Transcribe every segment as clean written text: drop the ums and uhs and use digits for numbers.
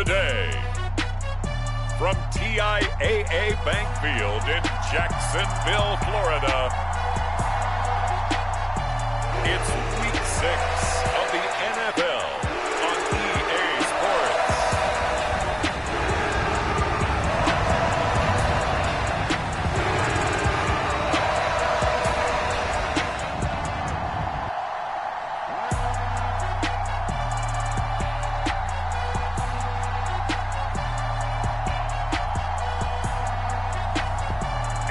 today. From TIAA Bank Field in Jacksonville, Florida, it's Week 6 of the NFL on EA Sports.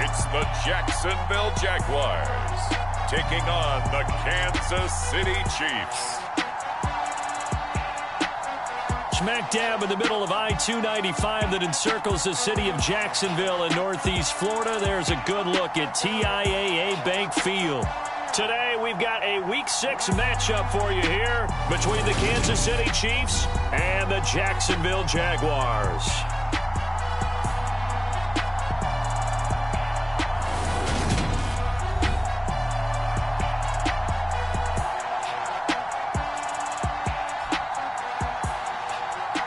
It's the Jacksonville Jaguars taking on the Kansas City Chiefs. Smack dab in the middle of I-295 that encircles the city of Jacksonville in northeast Florida. There's a good look at TIAA Bank Field. Today, we've got a Week 6 matchup for you here between the Kansas City Chiefs and the Jacksonville Jaguars.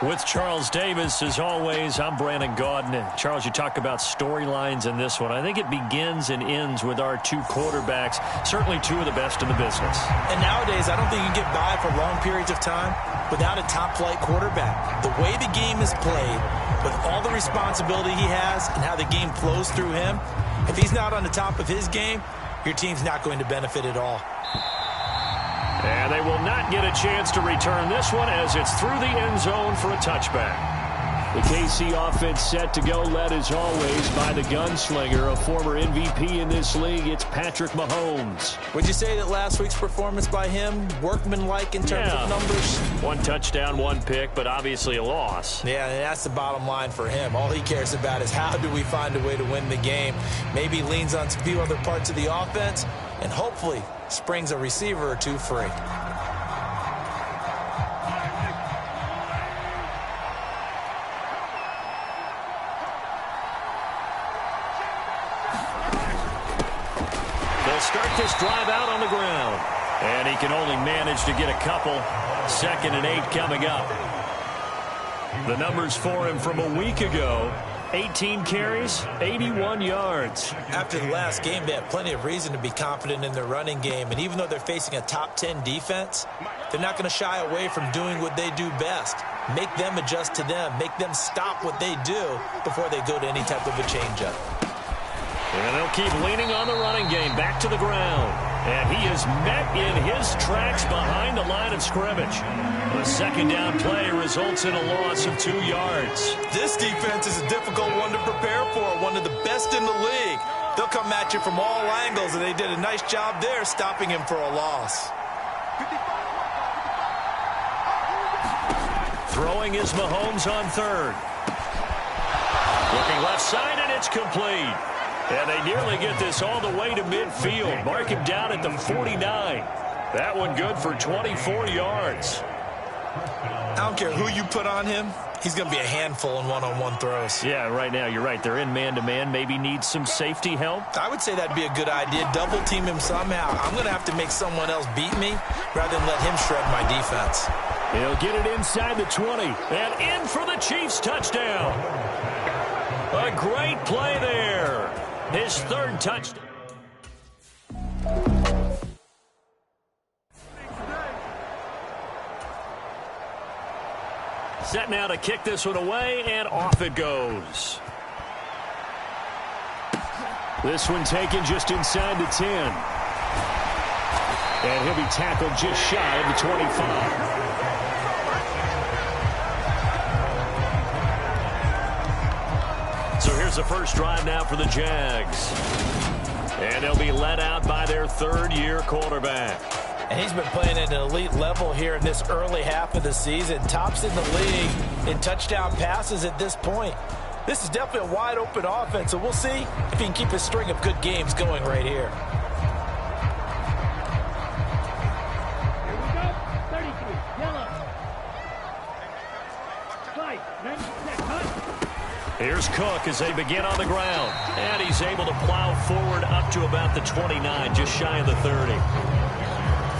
With Charles Davis, as always, I'm Brandon Gaudin. And Charles, you talk about storylines in this one. I think it begins and ends with our two quarterbacks, certainly two of the best in the business. And nowadays, I don't think you can get by for long periods of time without a top-flight quarterback. The way the game is played, with all the responsibility he has and how the game flows through him, if he's not on the top of his game, your team's not going to benefit at all. And they will not get a chance to return this one as it's through the end zone for a touchback. The KC offense set to go, led as always by the gunslinger, a former MVP in this league. It's Patrick Mahomes. Would you say that last week's performance by him, workmanlike in terms of numbers? One touchdown, one pick, but obviously a loss. Yeah, and that's the bottom line for him. All he cares about is how do we find a way to win the game. Maybe leans on a few other parts of the offense, and hopefully springs a receiver or two free. They'll start this drive out on the ground. And he can only manage to get a couple. 2nd and 8 coming up. The numbers for him from a week ago: 18 carries, 81 yards. After the last game, they have plenty of reason to be confident in their running game. And even though they're facing a top 10 defense, they're not going to shy away from doing what they do best. Make them adjust to them. Make them stop what they do before they go to any type of a changeup. And they'll keep leaning on the running game back to the ground. And he is met in his tracks behind the line of scrimmage. The second down play results in a loss of 2 yards. This defense is a difficult one to prepare for, one of the best in the league. They'll come at you from all angles, and they did a nice job there stopping him for a loss. Throwing is Mahomes on third. Looking left side, and it's complete. And they nearly get this all the way to midfield. Mark him down at the 49. That one good for 24 yards. I don't care who you put on him. He's going to be a handful in one-on-one throws. Yeah, right now, you're right. They're in man-to-man. Maybe needs some safety help. I would say that'd be a good idea. Double team him somehow. I'm going to have to make someone else beat me rather than let him shred my defense. He'll get it inside the 20. And in for the Chiefs touchdown. A great play there. His third touchdown. Set now to kick this one away, and off it goes. This one taken just inside the 10. And he'll be tackled just shy of the 25. So here's the first drive now for the Jags. And they'll be led out by their third-year quarterback. And he's been playing at an elite level here in this early half of the season. Tops in the league in touchdown passes at this point. This is definitely a wide-open offense, so we'll see if he can keep his string of good games going right here. Here we go. 33, yellow. Fight, ready, set, cut. Here's Cook as they begin on the ground. And he's able to plow forward up to about the 29, just shy of the 30.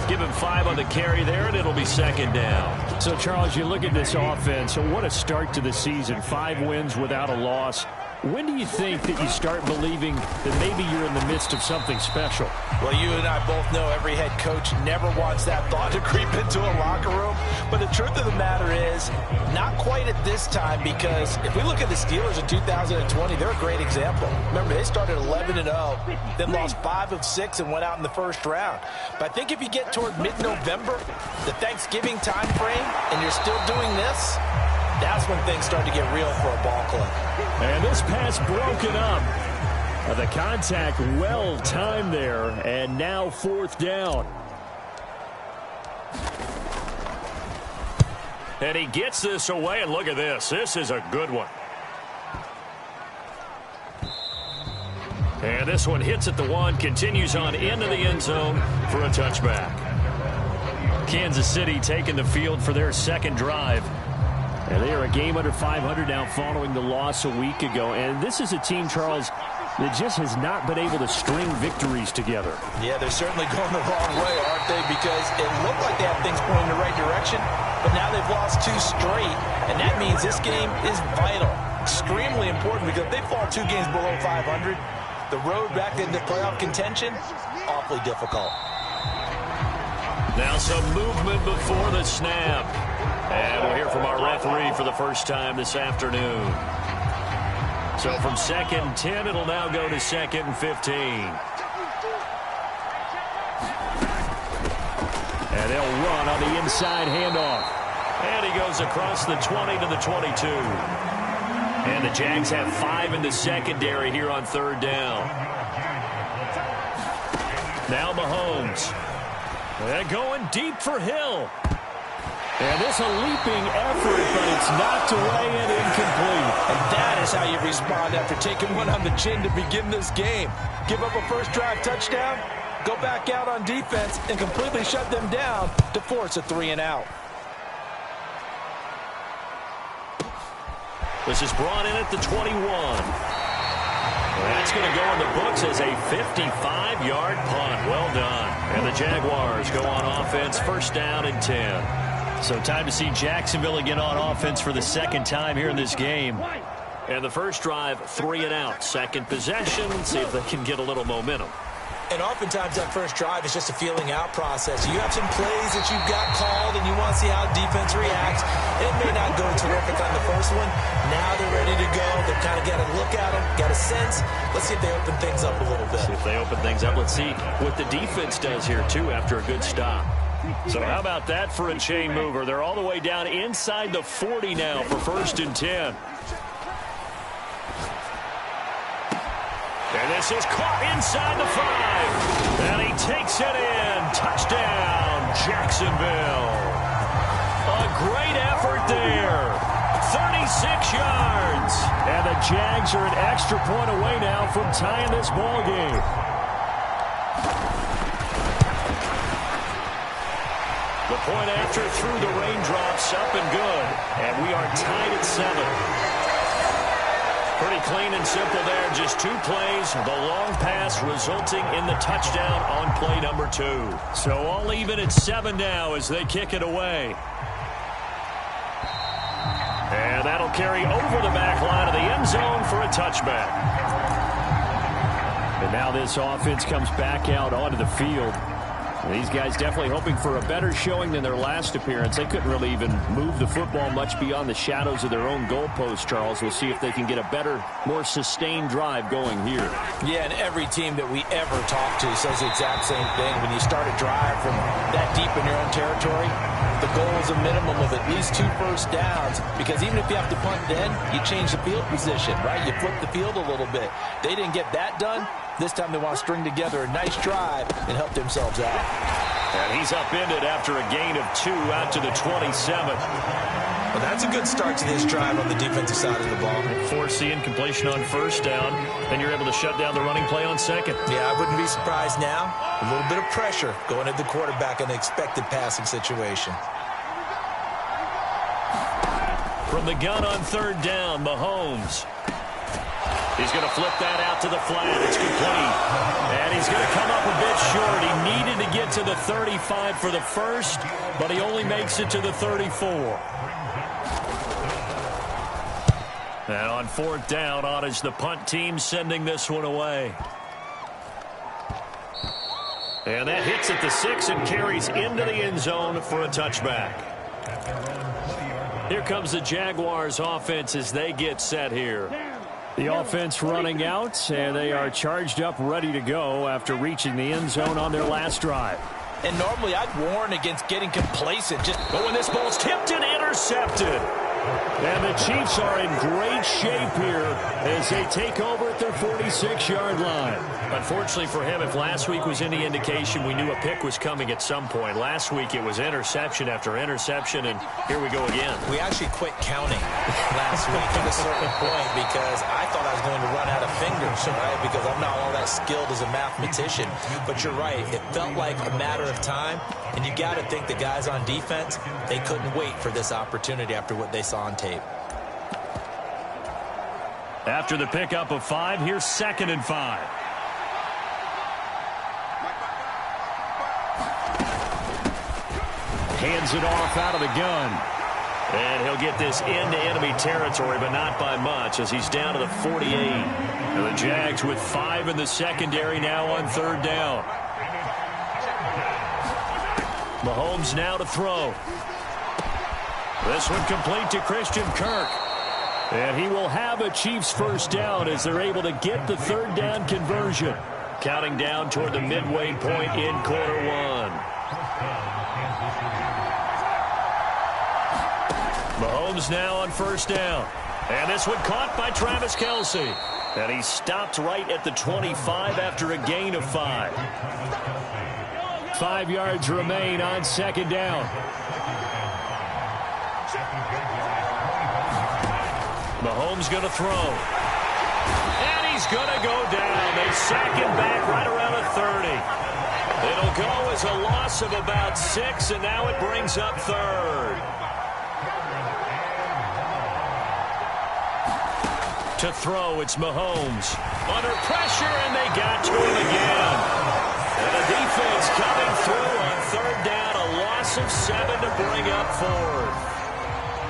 Give him 5 on the carry there, and it'll be second down. So, Charles, you look at this offense, and what a start to the season. 5 wins without a loss. When do you think that you start believing that maybe you're in the midst of something special? Well, you and I both know every head coach never wants that thought to creep into a locker room. But the truth of the matter is, not quite at this time, because if we look at the Steelers in 2020, they're a great example. Remember, they started 11-0, then lost 5 of 6 and went out in the first round. But I think if you get toward mid-November, the Thanksgiving time frame, and you're still doing this, that's when things start to get real for a ball club. And this pass broken up. The contact well timed there, and now 4th down. And he gets this away, and look at this. This is a good one. And this one hits at the 1, continues on into the end zone for a touchback. Kansas City taking the field for their second drive. And they are a game under 500 now following the loss a week ago. And this is a team, Charles, that just has not been able to string victories together. Yeah, they're certainly going the wrong way, aren't they? Because it looked like they have things pointing in the right direction, but now they've lost 2 straight, and that means this game is vital, extremely important, because if they fall 2 games below 500, the road back into playoff contention, awfully difficult. Now some movement before the snap. And we'll hear from our referee for the first time this afternoon. So from 2nd and 10, it'll now go to 2nd and 15. And they'll run on the inside handoff. And he goes across the 20 to the 22. And the Jags have 5 in the secondary here on 3rd down. Now Mahomes. They're going deep for Hill. And this a leaping effort, but it's knocked away and incomplete. And that is how you respond after taking one on the chin to begin this game. Give up a first drive touchdown, go back out on defense, and completely shut them down to force a 3-and-out. This is brought in at the 21. That's going to go in the books as a 55-yard punt. Well done. And the Jaguars go on offense, 1st down and 10. So time to see Jacksonville again on offense for the 2nd time here in this game. And the first drive, 3-and-out. Second possession, see if they can get a little momentum. And oftentimes that first drive is just a feeling out process. You have some plays that you've got called and you want to see how defense reacts. It may not go terrific on the first one. Now they're ready to go. They've kind of got to look at them, got a sense. Let's see if they open things up a little bit. See if they open things up. Let's see what the defense does here, too, after a good stop. So how about that for a chain mover? They're all the way down inside the 40 now for 1st and 10. And this is caught inside the 5. And he takes it in. Touchdown, Jacksonville. A great effort there. 36 yards. And the Jags are an extra point away now from tying this ball game. The point after through the raindrops, up and good. And we are tied at 7. Pretty clean and simple there. Just 2 plays. The long pass resulting in the touchdown on play number 2. So all even at 7 now as they kick it away. And that'll carry over the back line of the end zone for a touchback. And now this offense comes back out onto the field. These guys definitely hoping for a better showing than their last appearance. They couldn't really even move the football much beyond the shadows of their own goalpost, Charles. We'll see if they can get a better, more sustained drive going here. Yeah, and every team that we ever talk to says the exact same thing. When you start a drive from that deep in your own territory, the goal is a minimum of at least 2 first downs, because even if you have to punt then, you change the field position, right? You flip the field a little bit. They didn't get that done. This time they want to string together a nice drive and help themselves out. And he's upended after a gain of 2 out to the 27. Well, that's a good start to this drive on the defensive side of the ball. Force the incompletion on 1st down, then you're able to shut down the running play on 2nd. Yeah, I wouldn't be surprised now. A little bit of pressure going at the quarterback in an expected passing situation. From the gun on 3rd down, Mahomes. He's going to flip that out to the flat. It's complete. And he's going to come up a bit short. He needed to get to the 35 for the first, but he only makes it to the 34. And on fourth down, on is the punt team sending this one away. And that hits at the 6 and carries into the end zone for a touchback. Here comes the Jaguars offense as they get set here. The offense running out, and they are charged up, ready to go after reaching the end zone on their last drive. And normally I'd warn against getting complacent. But when this ball's tipped and intercepted. And the Chiefs are in great shape here as they take over at their 46-yard line. Unfortunately for him, if last week was any indication, we knew a pick was coming at some point. Last week it was interception after interception, and here we go again. We actually quit counting last week at a certain point because I thought I was going to run out of fingers, right? Because I'm not all that skilled as a mathematician. But you're right. It felt like a matter of time, and you got to think the guys on defense, they couldn't wait for this opportunity after what they saw on tape. After the pickup of 5, here's 2nd and 5. Hands it off out of the gun. And he'll get this into enemy territory, but not by much as he's down to the 48. And the Jags with 5 in the secondary now on 3rd down. Mahomes now to throw. This one complete to Christian Kirk. And he will have a Chiefs first down as they're able to get the 3rd down conversion. Counting down toward the midway point in quarter 1. Mahomes now on 1st down. And this one caught by Travis Kelce. And he stopped right at the 25 after a gain of 5. 5 yards remain on 2nd down. Mahomes going to throw. And he's going to go down. They sack him back right around the 30. It'll go as a loss of about 6, and now it brings up 3rd. To throw, it's Mahomes. Under pressure, and they got to him again. And the defense coming through on 3rd down. A loss of 7 to bring up 4th.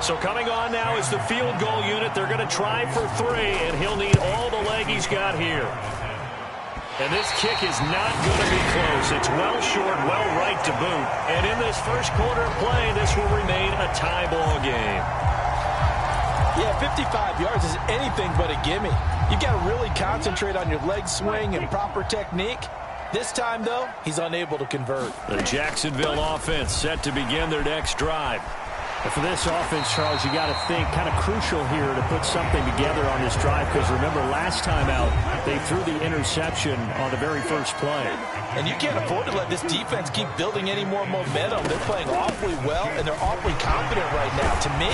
So coming on now is the field goal unit. They're going to try for 3, and he'll need all the leg he's got here. And this kick is not going to be close. It's well short, well right to boot. And in this first quarter of play, this will remain a tie ball game. Yeah, 55 yards is anything but a gimme. You've got to really concentrate on your leg swing and proper technique. This time, though, he's unable to convert. The Jacksonville offense set to begin their next drive. And for this offense, Charles, you got to think kind of crucial here to put something together on this drive because remember last time out they threw the interception on the very first play. And you can't afford to let this defense keep building any more momentum. They're playing awfully well and they're awfully confident right now. To me,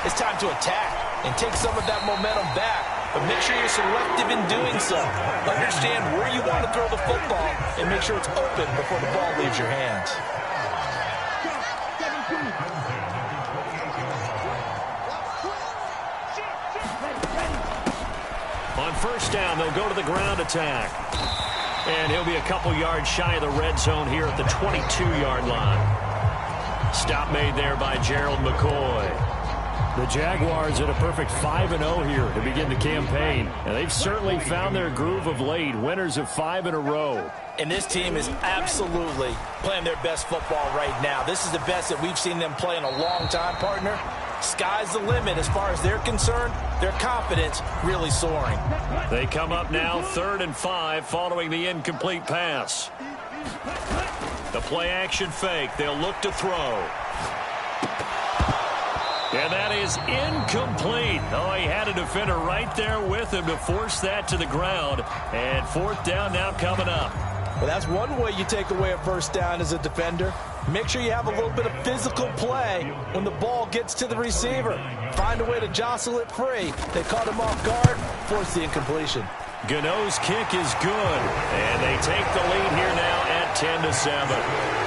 it's time to attack and take some of that momentum back. But make sure you're selective in doing so. Understand where you want to throw the football and make sure it's open before the ball leaves your hands. On 1st down, they'll go to the ground attack. And he'll be a couple yards shy of the red zone here at the 22-yard line. Stop made there by Gerald McCoy. The Jaguars at a perfect 5-0 here to begin the campaign. And they've certainly found their groove of late, winners of 5 in a row. And this team is absolutely playing their best football right now. This is the best that we've seen them play in a long time, partner. Sky's the limit as far as they're concerned. Their confidence really soaring. They come up now 3rd and 5 following the incomplete pass. The play action fake. They'll look to throw. And that is incomplete. Oh, he had a defender right there with him to force that to the ground. And 4th down now coming up. Well, that's one way you take away a first down as a defender. Make sure you have a little bit of physical play when the ball gets to the receiver. Find a way to jostle it free. They caught him off guard, force the incompletion. Gano's kick is good. And they take the lead here now at 10-7.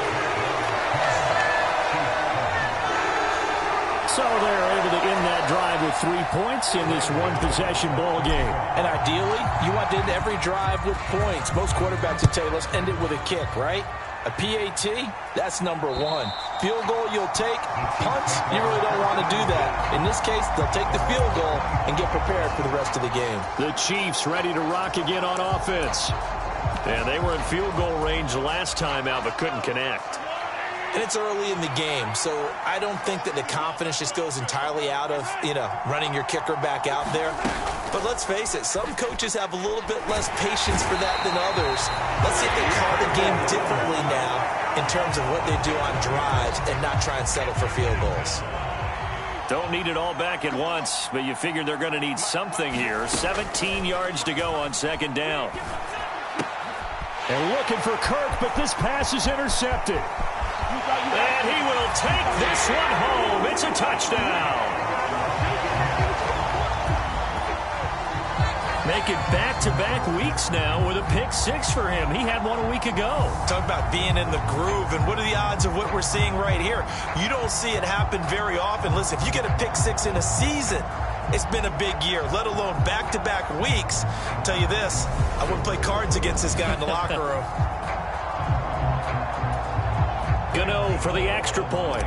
So they're able to end that drive with 3 points in this one-possession ball game. And ideally, you want to end every drive with points. Most quarterbacks would tell you, let's end it with a kick, right? A PAT, that's number one. Field goal you'll take. Punts, you really don't want to do that. In this case, they'll take the field goal and get prepared for the rest of the game. The Chiefs ready to rock again on offense. And they were in field goal range the last time out, but couldn't connect. And it's early in the game, so I don't think that the confidence just goes entirely out of, running your kicker back out there. But let's face it, some coaches have a little bit less patience for that than others. Let's see if they call the game differently now in terms of what they do on drives and not try and settle for field goals. Don't need it all back at once, but you figure they're going to need something here. 17 yards to go on second down. They're looking for Kirk, but this pass is intercepted. And he will take this one home. It's a touchdown. Making back-to-back weeks now with a pick six for him. He had one a week ago. Talk about being in the groove, and what are the odds of what we're seeing right here? You don't see it happen very often. Listen, if you get a pick six in a season, it's been a big year, let alone back-to-back weeks. I'll tell you this, I wouldn't play cards against this guy in the locker room. Gano for the extra point.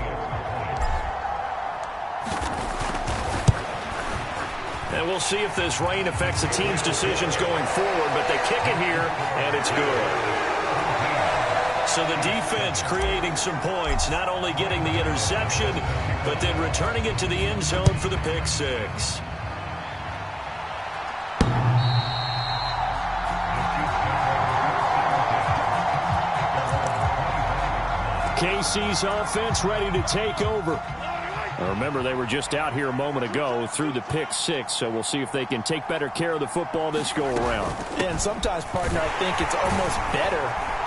And we'll see if this rain affects the team's decisions going forward, but they kick it here, and it's good. So the defense creating some points, not only getting the interception, but then returning it to the end zone for the pick six. KC's offense ready to take over. Remember, they were just out here a moment ago through the pick six, so we'll see if they can take better care of the football this go-around. And sometimes, partner, I think it's almost better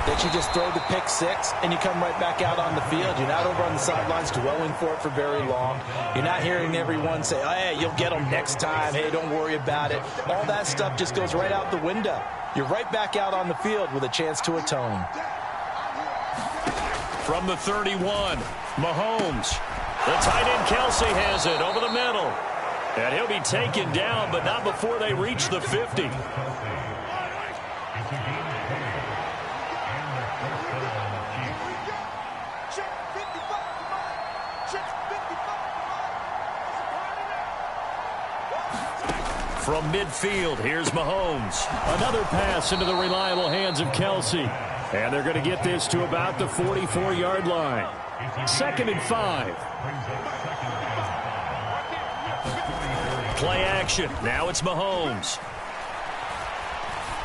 that you just throw the pick six and you come right back out on the field. You're not over on the sidelines dwelling for it for very long. You're not hearing everyone say, oh, hey, you'll get them next time. Hey, don't worry about it. All that stuff just goes right out the window. You're right back out on the field with a chance to atone. From the 31, Mahomes. The tight end Kelsey has it over the middle. And he'll be taken down, but not before they reach the 50. From midfield, here's Mahomes. Another pass into the reliable hands of Kelsey. And they're going to get this to about the 44-yard line. 2nd and 5. Play action. Now it's Mahomes.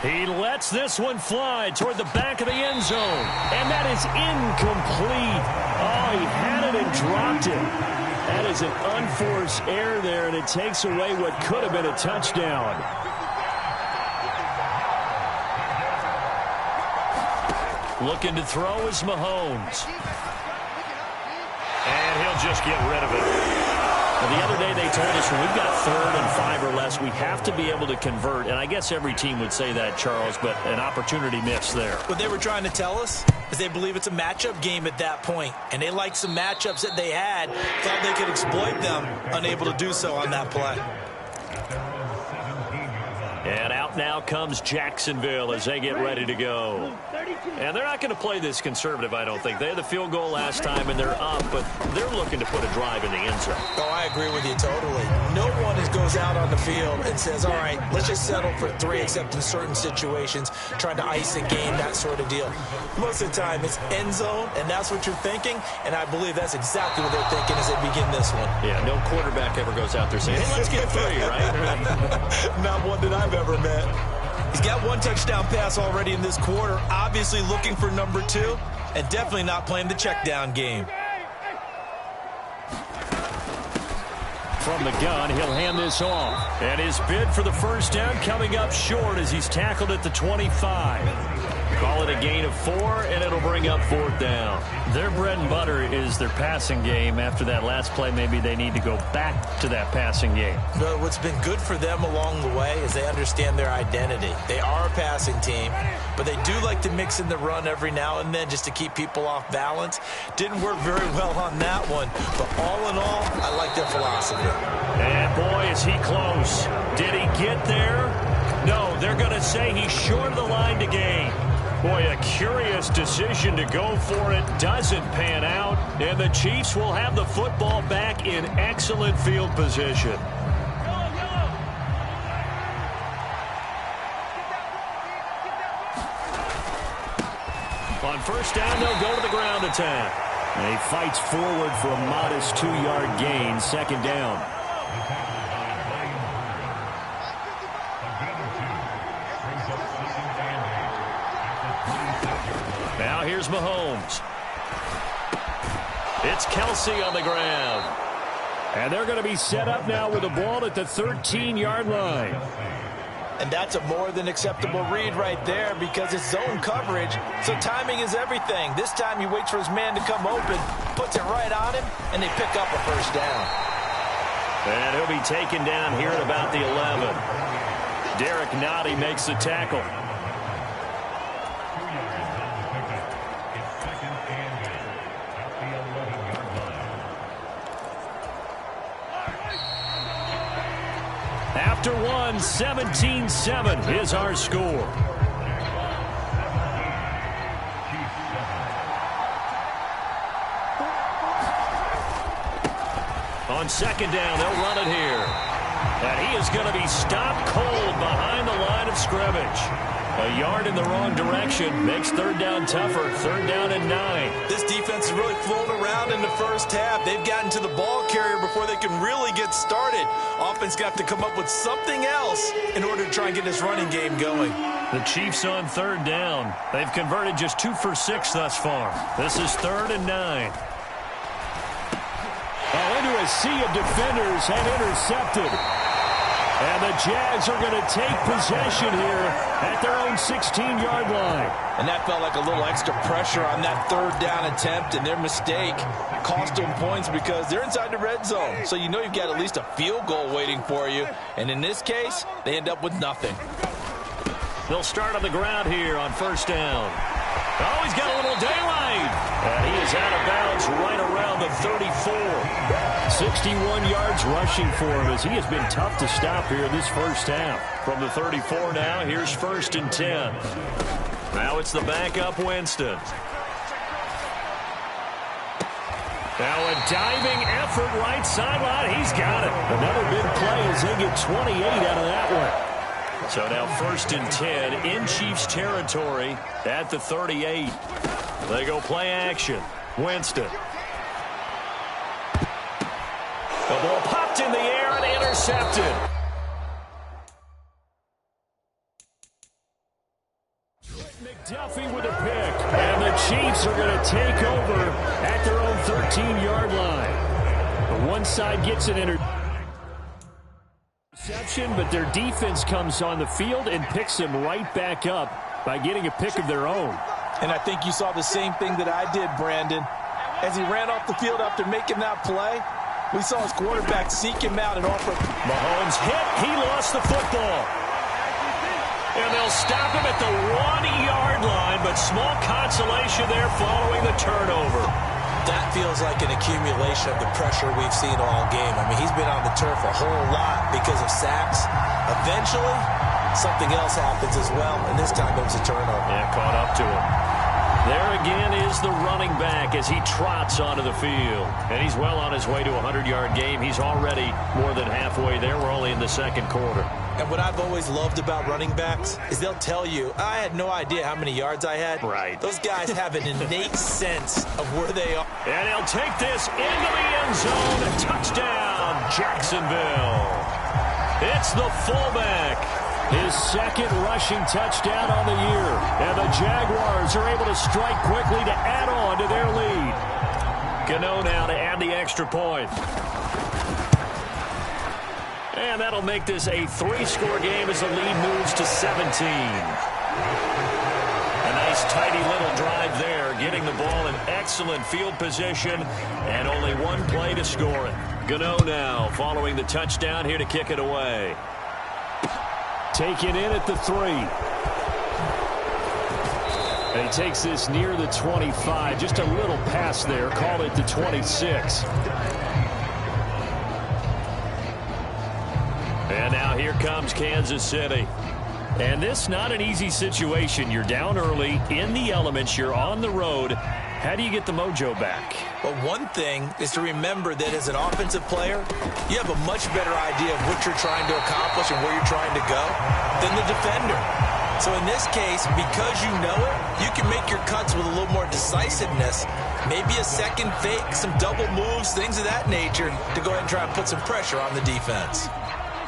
He lets this one fly toward the back of the end zone. And that is incomplete. Oh, he had it and dropped it. That is an unforced error there, and it takes away what could have been a touchdown. Looking to throw is Mahomes. And he'll just get rid of it. Well, the other day they told us when we've got 3rd and 5 or less, we have to be able to convert. And I guess every team would say that, Charles, but an opportunity missed there. What they were trying to tell us is they believe it's a matchup game at that point. And they liked some matchups that they had, thought they could exploit them, unable to do so on that play. And out now comes Jacksonville as they get ready to go. And they're not going to play this conservative, I don't think. They had the field goal last time, and they're up, but they're looking to put a drive in the end zone. Oh, I agree with you totally. No one goes out on the field and says, all right, let's just settle for 3, except in certain situations, trying to ice a game, that sort of deal. Most of the time, it's end zone, and that's what you're thinking, and I believe that's exactly what they're thinking as they begin this one. Yeah, no quarterback ever goes out there saying, hey, let's get 3, right? Not one that I've ever met. He's got 1 touchdown pass already in this quarter, obviously looking for number 2, and definitely not playing the check down game. From the gun, he'll hand this off. And his bid for the first down coming up short as he's tackled at the 25. Call call it a gain of 4, and it'll bring up 4th down. Their bread and butter is their passing game. After that last play, maybe they need to go back to that passing game. But what's been good for them along the way is they understand their identity. They are a passing team, but they do like to mix in the run every now and then just to keep people off balance. Didn't work very well on that one, but all in all, I like their philosophy. And boy, is he close. Did he get there? No, they're going to say he's short of the line to gain. Boy, a curious decision to go for it. Doesn't pan out. And the Chiefs will have the football back in excellent field position. On first down, they'll go to the ground attack. And he fights forward for a modest 2-yard gain. 2nd down. Now here's Mahomes. It's Kelsey on the ground. And they're going to be set up now with the ball at the 13-yard line. And that's a more than acceptable read right there because it's zone coverage, so timing is everything. This time he waits for his man to come open, puts it right on him, and they pick up a first down. And he'll be taken down here at about the 11. Derek Nottie makes the tackle. After one, 17-7 is our score. On second down, they'll run it here. And he is going to be stopped cold behind the line of scrimmage. A yard in the wrong direction makes 3rd down tougher. 3rd down and 9. This defense is really floating around in the first half. They've gotten to the ball carrier before they can really get started. Offense got to come up with something else in order to try and get this running game going. The Chiefs on 3rd down. They've converted just 2 for 6 thus far. This is 3rd and 9. Into a sea of defenders and intercepted. And the Jags are going to take possession here at their own 16-yard line. And that felt like a little extra pressure on that 3rd down attempt, and their mistake cost them points because they're inside the red zone. So you know you've got at least a field goal waiting for you. And in this case, they end up with nothing. They'll start on the ground here on first down. Oh, he's got a little daylight. And he is out of bounds right around the 34. 61 yards rushing for him as he has been tough to stop here in this first half. From the 34 now, here's 1st and 10. Now it's the backup Winston. Now a diving effort right sideline. He's got it. Another big play as they get 28 out of that one. So now 1st and 10 in Chiefs territory at the 38. They go play action. Winston. The ball popped in the air and intercepted. McDuffie with a pick. And the Chiefs are going to take over at their own 13-yard line. The one side gets an interception, but their defense comes on the field and picks them right back up by getting a pick of their own. And I think you saw the same thing that I did, Brandon. As he ran off the field after making that play, we saw his quarterback seek him out and offer. Mahomes hit. He lost the football. And they'll stop him at the 1-yard line, but small consolation there following the turnover. That feels like an accumulation of the pressure we've seen all game. I mean, he's been on the turf a whole lot because of sacks. Eventually, something else happens as well, and this time it was a turnover. Yeah, caught up to him. There again is the running back as he trots onto the field. And he's well on his way to a 100-yard game. He's already more than halfway there. We're only in the second quarter. And what I've always loved about running backs is they'll tell you, I had no idea how many yards I had. Right. Those guys have an innate sense of where they are. And he'll take this into the end zone. Touchdown, Jacksonville. It's the fullback. His second rushing touchdown on the year. And the Jaguars are able to strike quickly to add on to their lead. Gano now to add the extra point. And that'll make this a 3-score game as the lead moves to 17. And they Nice, tidy little drive there, getting the ball in excellent field position, and only one play to score it. Gano now, following the touchdown, here to kick it away. Taken in at the 3. And he takes this near the 25. Just a little pass there. Call it the 26. And now here comes Kansas City. And this not an easy situation. You're down early, in the elements, you're on the road. How do you get the mojo back? Well, one thing is to remember that as an offensive player, you have a much better idea of what you're trying to accomplish and where you're trying to go than the defender. So in this case, because you know it, you can make your cuts with a little more decisiveness, maybe a second fake, some double moves, things of that nature, to go ahead and try and put some pressure on the defense.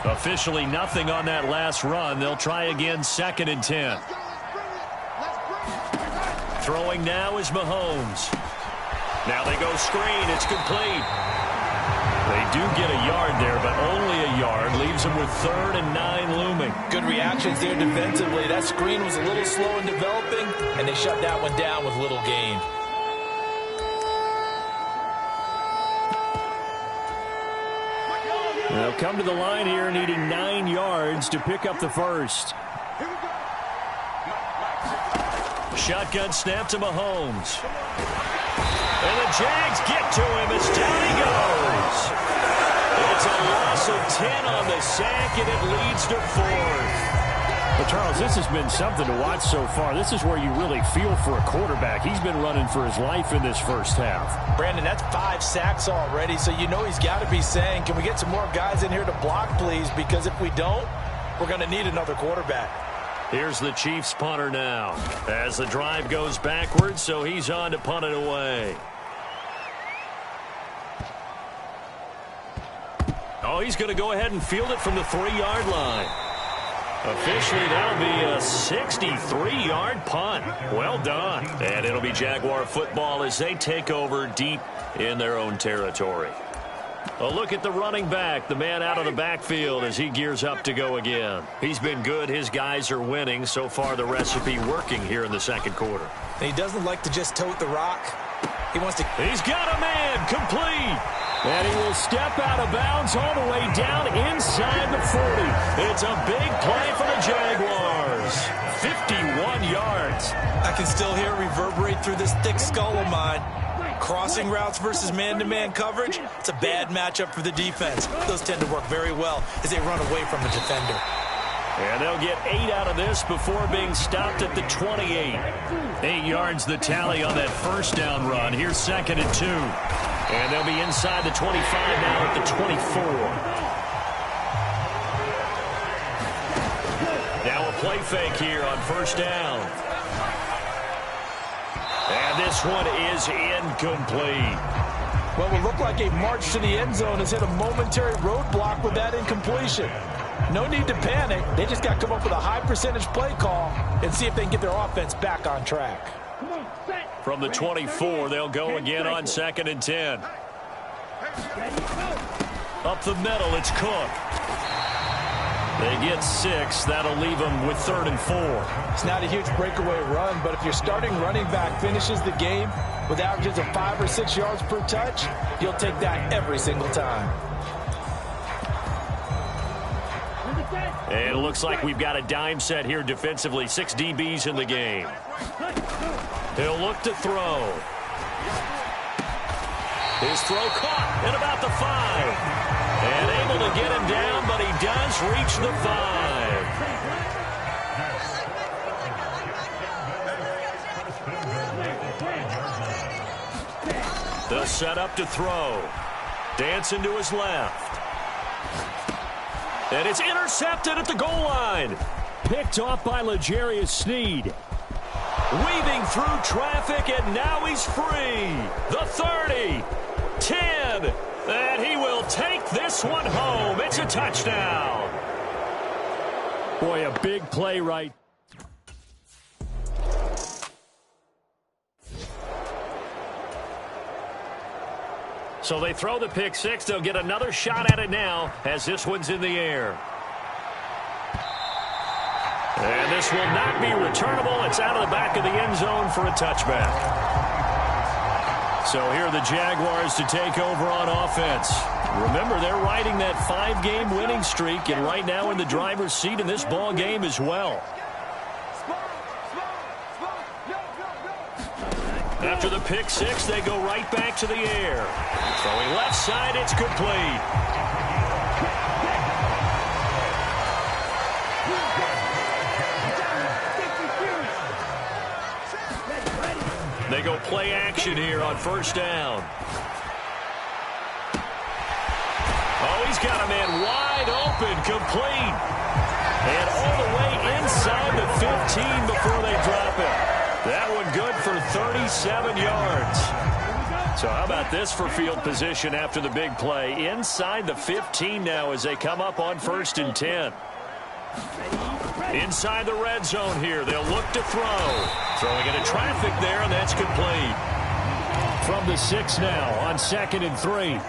Officially nothing on that last run. They'll try again, 2nd and 10. Throwing now is Mahomes. Now they go screen. It's complete. They do get a yard there, but only a yard. Leaves them with 3rd and 9 looming. Good reactions there defensively. That screen was a little slow in developing, and they shut that one down with little gain. They'll come to the line here needing 9 yards to pick up the first. Shotgun snap to Mahomes. And the Jags get to him as down he goes. It's a loss of 10 on the sack, and it leads to 4th. But, Charles, this has been something to watch so far. This is where you really feel for a quarterback. He's been running for his life in this first half. Brandon, that's 5 sacks already, so you know he's got to be saying, can we get some more guys in here to block, please? Because if we don't, we're going to need another quarterback. Here's the Chiefs punter now as the drive goes backwards, so he's on to punt it away. Oh, he's going to go ahead and field it from the 3-yard line. Officially, that'll be a 63-yard punt. Well done. And it'll be Jaguar football as they take over deep in their own territory. A look at the running back, the man out of the backfield as he gears up to go again. He's been good. His guys are winning. So far, the recipe working here in the second quarter. And he doesn't like to just tote the rock. He wants to... He's got a man complete. And he will step out of bounds all the way down inside the 40. It's a big play for the Jaguars. 51 yards. I can still hear it reverberate through this thick skull of mine. Crossing routes versus man-to-man coverage, it's a bad matchup for the defense. Those tend to work very well as they run away from the defender. And they'll get 8 out of this before being stopped at the 28. 8 yards the tally on that first down run. Here's 2nd and 2. And they'll be inside the 25 now at the 24. Now a play fake here on first down. And this one is incomplete. Well, it will look like a march to the end zone has hit a momentary roadblock with that incompletion. No need to panic. They just got to come up with a high percentage play call and see if they can get their offense back on track. From the 24, they'll go again on 2nd and 10. Up the middle, it's Cook. They get 6. That'll leave them with 3rd and 4. It's not a huge breakaway run, but if your starting running back finishes the game with averages of 5 or 6 yards per touch, you'll take that every single time. And it looks like we've got a dime set here defensively. 6 DBs in the game. He'll look to throw. His throw caught at about the 5. And able to get him down, but he does reach the 5. They'll set up to throw. Dancing to his left. And it's intercepted at the goal line. Picked off by L'Jarius Sneed. Weaving through traffic, and now he's free. The 30, 10, and he will take this one home. It's a touchdown. Boy, a big play right. So they throw the pick 6. They'll get another shot at it now as this one's in the air. And this will not be returnable. It's out of the back of the end zone for a touchback. So here are the Jaguars to take over on offense. Remember, they're riding that 5-game winning streak, and right now in the driver's seat in this ball game as well. After the pick six, they go right back to the air. Throwing left side, it's complete. They go play action here on first down. Oh, he's got a man wide open, complete. And all the way inside the 15 before they drop it. That one good for 37 yards. So how about this for field position after the big play? Inside the 15 now as they come up on 1st and 10. Inside the red zone here. They'll look to throw. Throwing into traffic there, and that's complete. From the 6 now on 2nd and 3.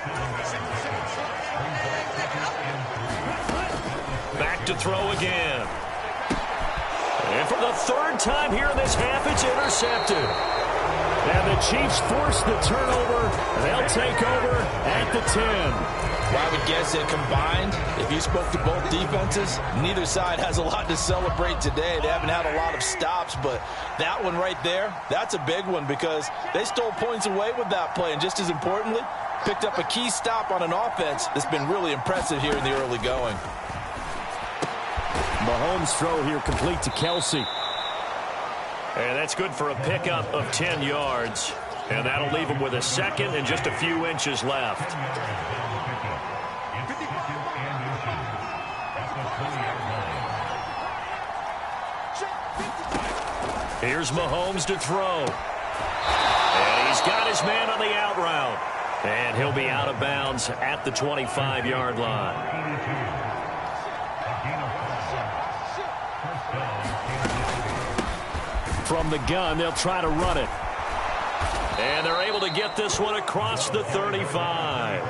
Back to throw again. And for the 3rd time here in this half, it's intercepted. And the Chiefs force the turnover. They'll take over at the 10. Well, I would guess that combined, if you spoke to both defenses, neither side has a lot to celebrate today. They haven't had a lot of stops, but that one right there, that's a big one because they stole points away with that play. And just as importantly, picked up a key stop on an offense that's been really impressive here in the early going. Mahomes' throw here complete to Kelsey. And that's good for a pickup of 10 yards. And that'll leave him with a 2nd and just a few inches left. Here's Mahomes to throw. And he's got his man on the out route. And he'll be out of bounds at the 25-yard line. From the gun, they'll try to run it. And they're able to get this one across the 35.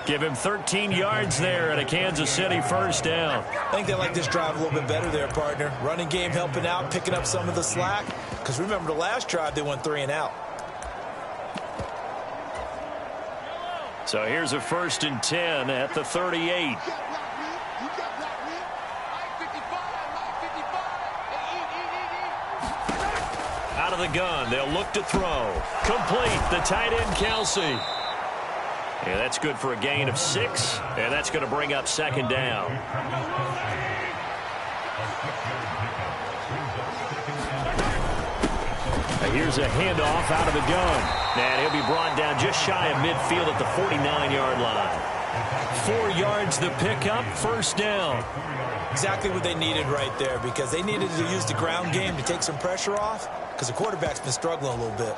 Give him 13 yards there at a Kansas City 1st down. I think they like this drive a little bit better there, partner. Running game helping out, picking up some of the slack. Because remember, the last drive, they went 3 and out. So here's a 1st and 10 at the 38. Out of the gun, they'll look to throw. Complete, the tight end Kelsey. Yeah, that's good for a gain of 6, and that's going to bring up 2nd down. Now here's a handoff out of the gun. And he'll be brought down just shy of midfield at the 49-yard line. 4 yards the pickup, 1st down. Exactly what they needed right there because they needed to use the ground game to take some pressure off because the quarterback's been struggling a little bit.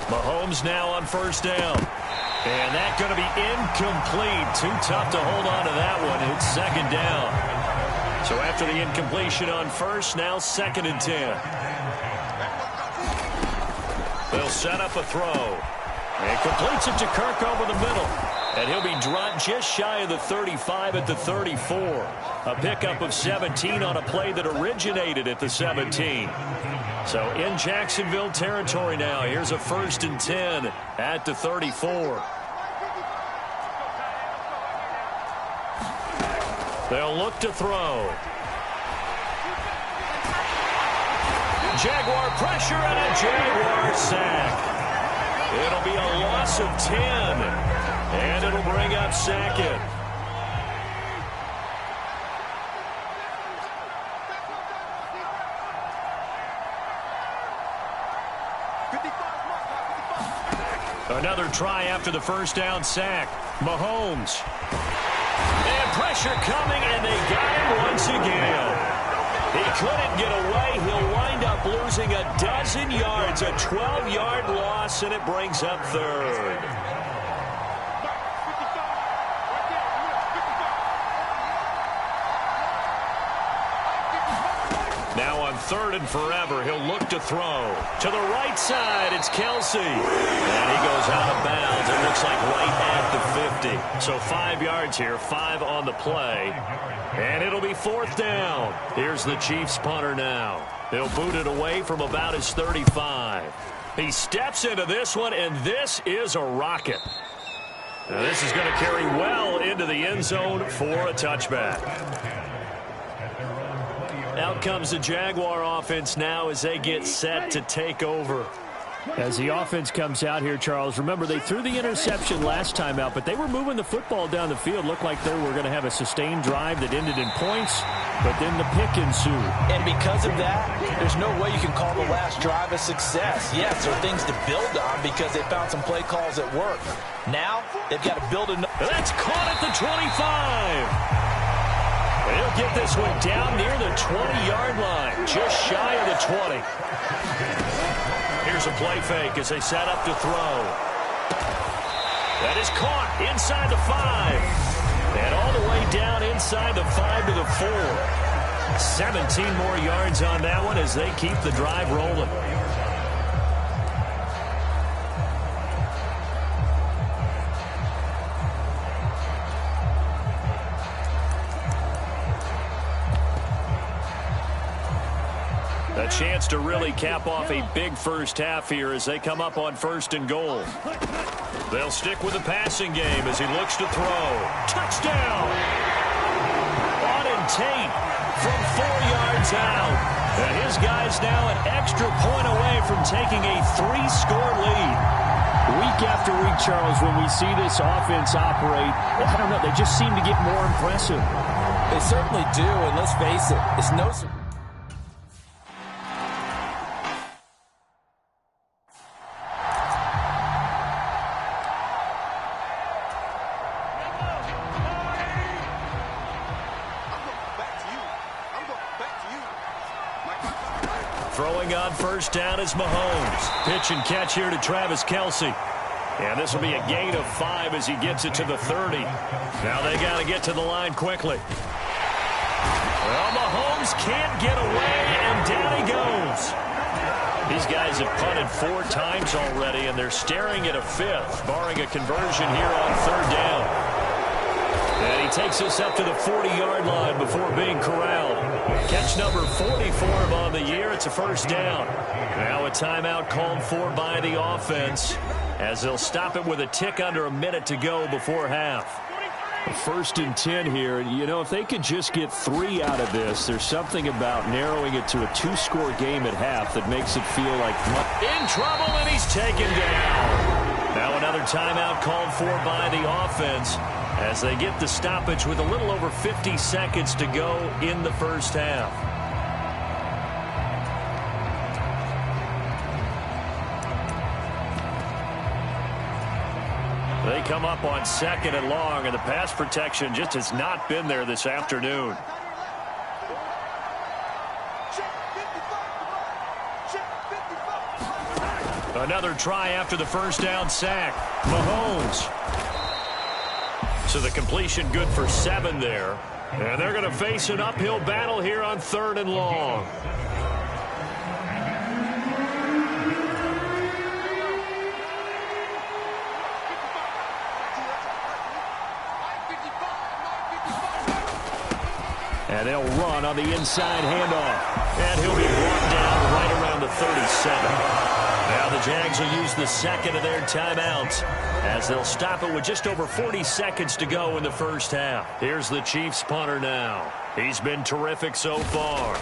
Mahomes now on 1st down. And that's going to be incomplete. Too tough to hold on to that one. It's 2nd down. So after the incompletion on 1st, now 2nd and 10. They'll set up a throw. And completes it to Kirk over the middle. And he'll be dropped just shy of the 35 at the 34. A pickup of 17 on a play that originated at the 17. So in Jacksonville territory now. Here's a 1st and 10 at the 34. They'll look to throw. Jaguar pressure and a Jaguar sack. It'll be a loss of 10. And it'll bring up 2nd. Another try after the 1st down sack. Mahomes. And pressure coming, and they got him once again. He couldn't get away. He'll wind up losing a dozen yards, a 12-yard loss, and it brings up 3rd. Now on 3rd and forever, he'll look to throw. To the right side, it's Kelsey. And he goes out of bounds. It looks like right at the 50. So 5 yards here, 5 on the play. And it'll be 4th down. Here's the Chiefs punter now. They'll boot it away from about his 35. He steps into this one, and this is a rocket. Now this is going to carry well into the end zone for a touchback. Out comes the Jaguar offense now as they get set to take over. As the offense comes out here, Charles, remember they threw the interception last time out, but they were moving the football down the field. Looked like they were going to have a sustained drive that ended in points, but then the pick ensued. And because of that, there's no way you can call the last drive a success. Yes, there are things to build on because they found some play calls that work. Now, they've got to build another. That's caught at the 25. He'll get this one down near the 20-yard line, just shy of the 20. Here's a play fake as they set up to throw. That is caught inside the 5. And all the way down inside the 5 to the 4. 17 more yards on that one as they keep the drive rolling. A chance to really cap off a big first half here as they come up on 1st and goal. They'll stick with the passing game as he looks to throw. Touchdown! Auden Tate from 4 yards out. And his guy's now an extra point away from taking a 3-score lead. Week after week, Charles, when we see this offense operate, I don't know, they just seem to get more impressive. They certainly do, and let's face it, it's no surprise. Throwing on 1st down is Mahomes. Pitch and catch here to Travis Kelce. And this will be a gain of 5 as he gets it to the 30. Now they got to get to the line quickly. Well, Mahomes can't get away, and down he goes. These guys have punted 4 times already, and they're staring at a 5th, barring a conversion here on 3rd down. And he takes us up to the 40-yard line before being corralled. Catch number 44 on the year. It's a 1st down. Now a timeout called for by the offense as they'll stop it with a tick under a minute to go before half. 1st and 10 here. You know, if they could just get 3 out of this, there's something about narrowing it to a 2-score game at half that makes it feel like in trouble, and he's taken down. Now another timeout called for by the offense as they get the stoppage with a little over 50 seconds to go in the first half. They come up on 2nd and long, and the pass protection just has not been there this afternoon. Another try after the 1st down sack. Mahomes. So the completion good for 7 there. And they're going to face an uphill battle here on 3rd and long. And they'll run on the inside handoff. And he'll be brought down right around the 37. Now the Jags will use the 2nd of their timeouts as they'll stop it with just over 40 seconds to go in the first half. Here's the Chiefs punter now. He's been terrific so far.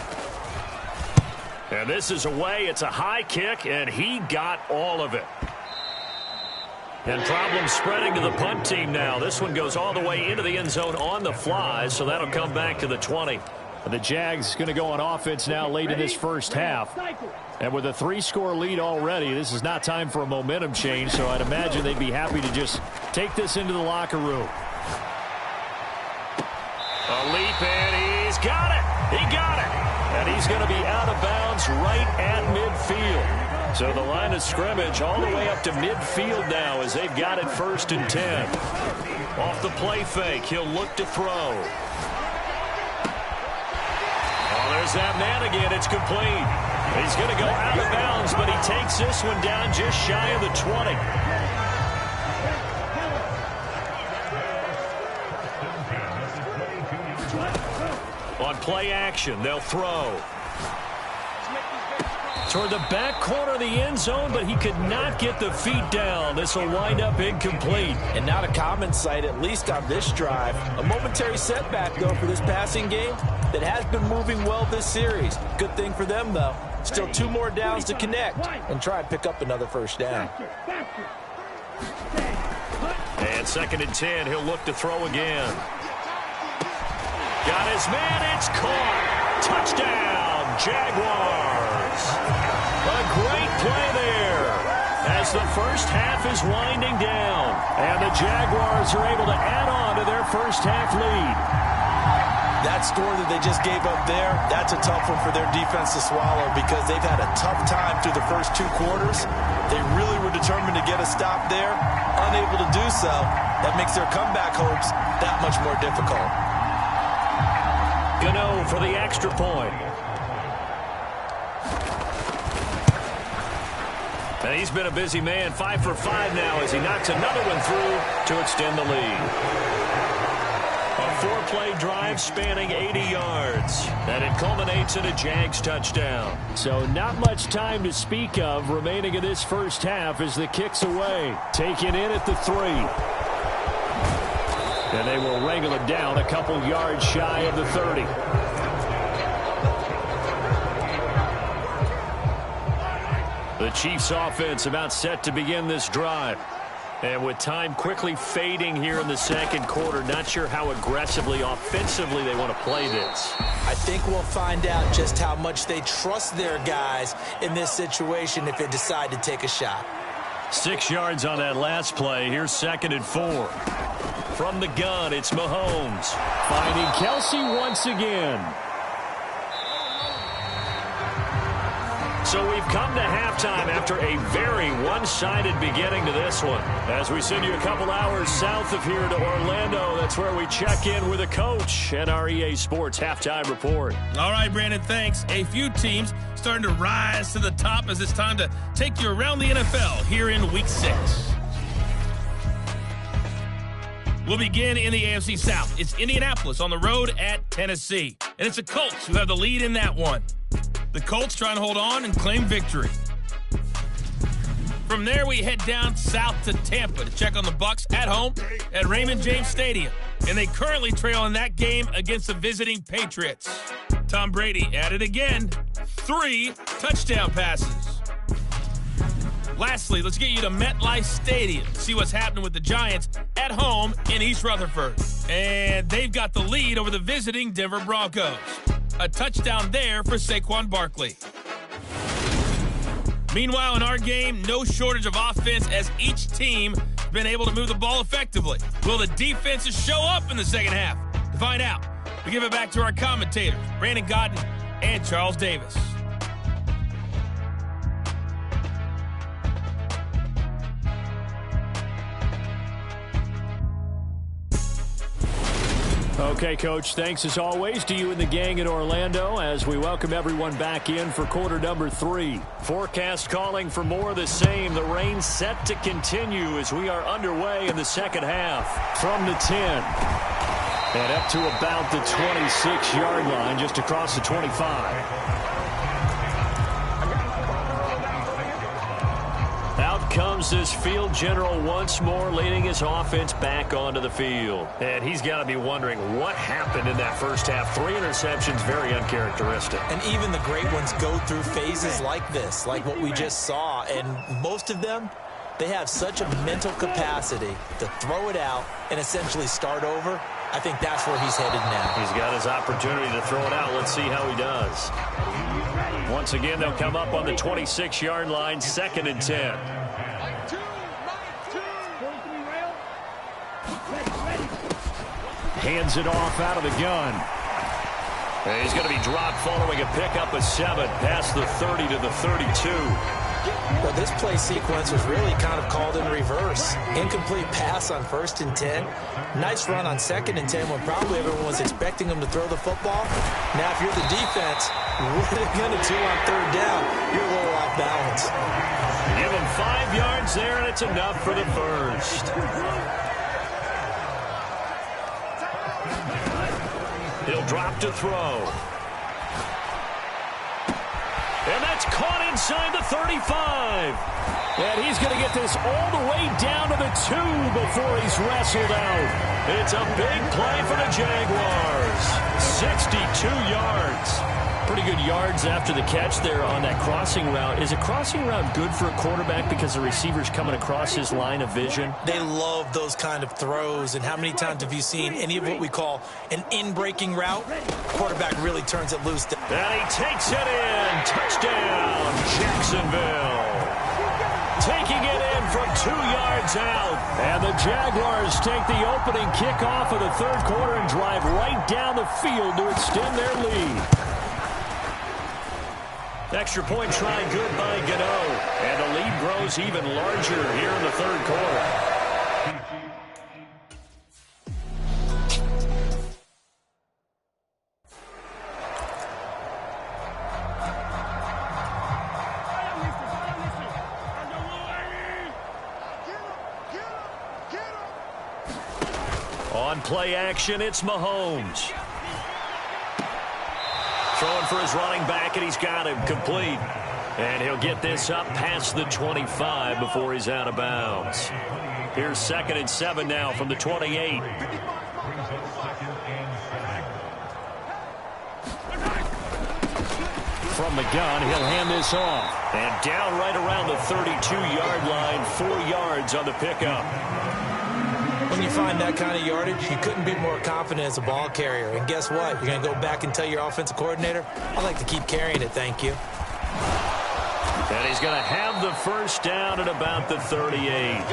And this is away. It's a high kick, and he got all of it. And problems spreading to the punt team now. This one goes all the way into the end zone on the fly, so that'll come back to the 20. The Jags going to go on offense now late in this first half. And with a 3-score lead already, this is not time for a momentum change, so I'd imagine they'd be happy to just take this into the locker room. A leap, and he's got it. He got it. And he's going to be out of bounds right at midfield. So the line of scrimmage all the way up to midfield now as they've got it 1st and 10. Off the play fake, he'll look to throw. There's that man again. It's complete. He's going to go out of bounds, but he takes this one down just shy of the 20. On play action, they'll throw. Toward the back corner of the end zone, but he could not get the feet down. This will wind up incomplete. And not a common sight, at least on this drive. A momentary setback, though, for this passing game that has been moving well this series. Good thing for them, though. Still 2 more downs to connect and try and pick up another first down. And 2nd and 10, he'll look to throw again. Got his man, it's caught. Touchdown, Jaguars. A great play there as the first half is winding down. And the Jaguars are able to add on to their first half lead. That score that they just gave up there, that's a tough one for their defense to swallow because they've had a tough time through the first 2 quarters. They really were determined to get a stop there. Unable to do so, that makes their comeback hopes that much more difficult. Gano for the extra point. And he's been a busy man, 5 for 5 now as he knocks another one through to extend the lead. A 4-play drive spanning 80 yards. And it culminates in a Jags touchdown. So not much time to speak of remaining in this first half as the kick's away. Taken in at the 3. And they will wrangle it down a couple yards shy of the 30. The Chiefs offense about set to begin this drive. And with time quickly fading here in the second quarter, not sure how aggressively, offensively they want to play this. I think we'll find out just how much they trust their guys in this situation if they decide to take a shot. 6 yards on that last play. Here's 2nd and 4. From the gun, it's Mahomes. Finding Kelsey once again. So we've come to halftime after a very one-sided beginning to this one. As we send you a couple hours south of here to Orlando, that's where we check in with a coach and our EA Sports Halftime Report. All right, Brandon, thanks. A few teams starting to rise to the top as it's time to take you around the NFL here in Week 6. We'll begin in the AFC South. It's Indianapolis on the road at Tennessee. And it's the Colts who have the lead in that one. The Colts trying to hold on and claim victory. From there, we head down south to Tampa to check on the Bucs at home at Raymond James Stadium. And they currently trail in that game against the visiting Patriots. Tom Brady at it again. 3 touchdown passes. Lastly, let's get you to MetLife Stadium to see what's happening with the Giants at home in East Rutherford. And they've got the lead over the visiting Denver Broncos. A touchdown there for Saquon Barkley. Meanwhile, in our game, no shortage of offense as each team has been able to move the ball effectively. Will the defenses show up in the second half? To find out, we give it back to our commentators, Brandon Godden and Charles Davis. Okay, Coach, thanks as always to you and the gang in Orlando as we welcome everyone back in for quarter number 3. Forecast calling for more of the same. The rain set to continue as we are underway in the second half. From the 10 and up to about the 26-yard line, just across the 25. Out comes this field general once more, leading his offense back onto the field. And he's got to be wondering what happened in that first half. 3 interceptions, very uncharacteristic. And even the great ones go through phases like this, like what we just saw. And most of them, they have such a mental capacity to throw it out and essentially start over. I think that's where he's headed now. He's got his opportunity to throw it out. Let's see how he does. Once again, they'll come up on the 26-yard line, 2nd and 10. Hands it off out of the gun. And he's going to be dropped following a pickup of 7 past the 30 to the 32. Well, this play sequence was really kind of called in reverse. Incomplete pass on 1st and 10. Nice run on 2nd and 10 when probably everyone was expecting him to throw the football. Now, if you're the defense, what are you going to do on 3rd down? You're a little off balance. Give him 5 yards there, and it's enough for the first. He'll drop to throw. And that's caught inside the 35. And he's going to get this all the way down to the 2 before he's wrestled out. It's a big play for the Jaguars. 62 yards. Pretty good yards after the catch there on that crossing route. Is a crossing route good for a quarterback because the receiver's coming across his line of vision? They love those kind of throws. And how many times have you seen any of what we call an in-breaking route? Quarterback really turns it loose. And he takes it in. Touchdown, Jacksonville. Taking it in from 2 yards out. And the Jaguars take the opening kickoff of the 3rd quarter and drive right down the field to extend their lead. Extra point try good by Gano. And the lead grows even larger here in the 3rd quarter. On play action, it's Mahomes. Throwing for his running back, and he's got him complete. And he'll get this up past the 25 before he's out of bounds. Here's 2nd and 7 now from the 28. From the gun, he'll hand this off. And down right around the 32-yard line, 4 yards on the pickup. When you find that kind of yardage, you couldn't be more confident as a ball carrier. And guess what? You're going to go back and tell your offensive coordinator, I'd like to keep carrying it, thank you. And he's going to have the first down at about the 38.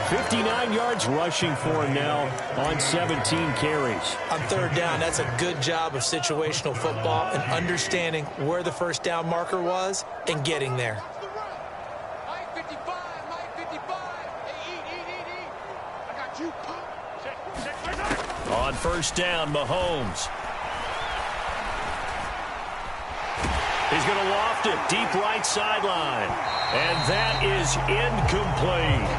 59 yards rushing for him now on 17 carries. On 3rd down, that's a good job of situational football and understanding where the first down marker was and getting there. On 1st down, Mahomes. He's going to loft it deep right sideline. And that is incomplete.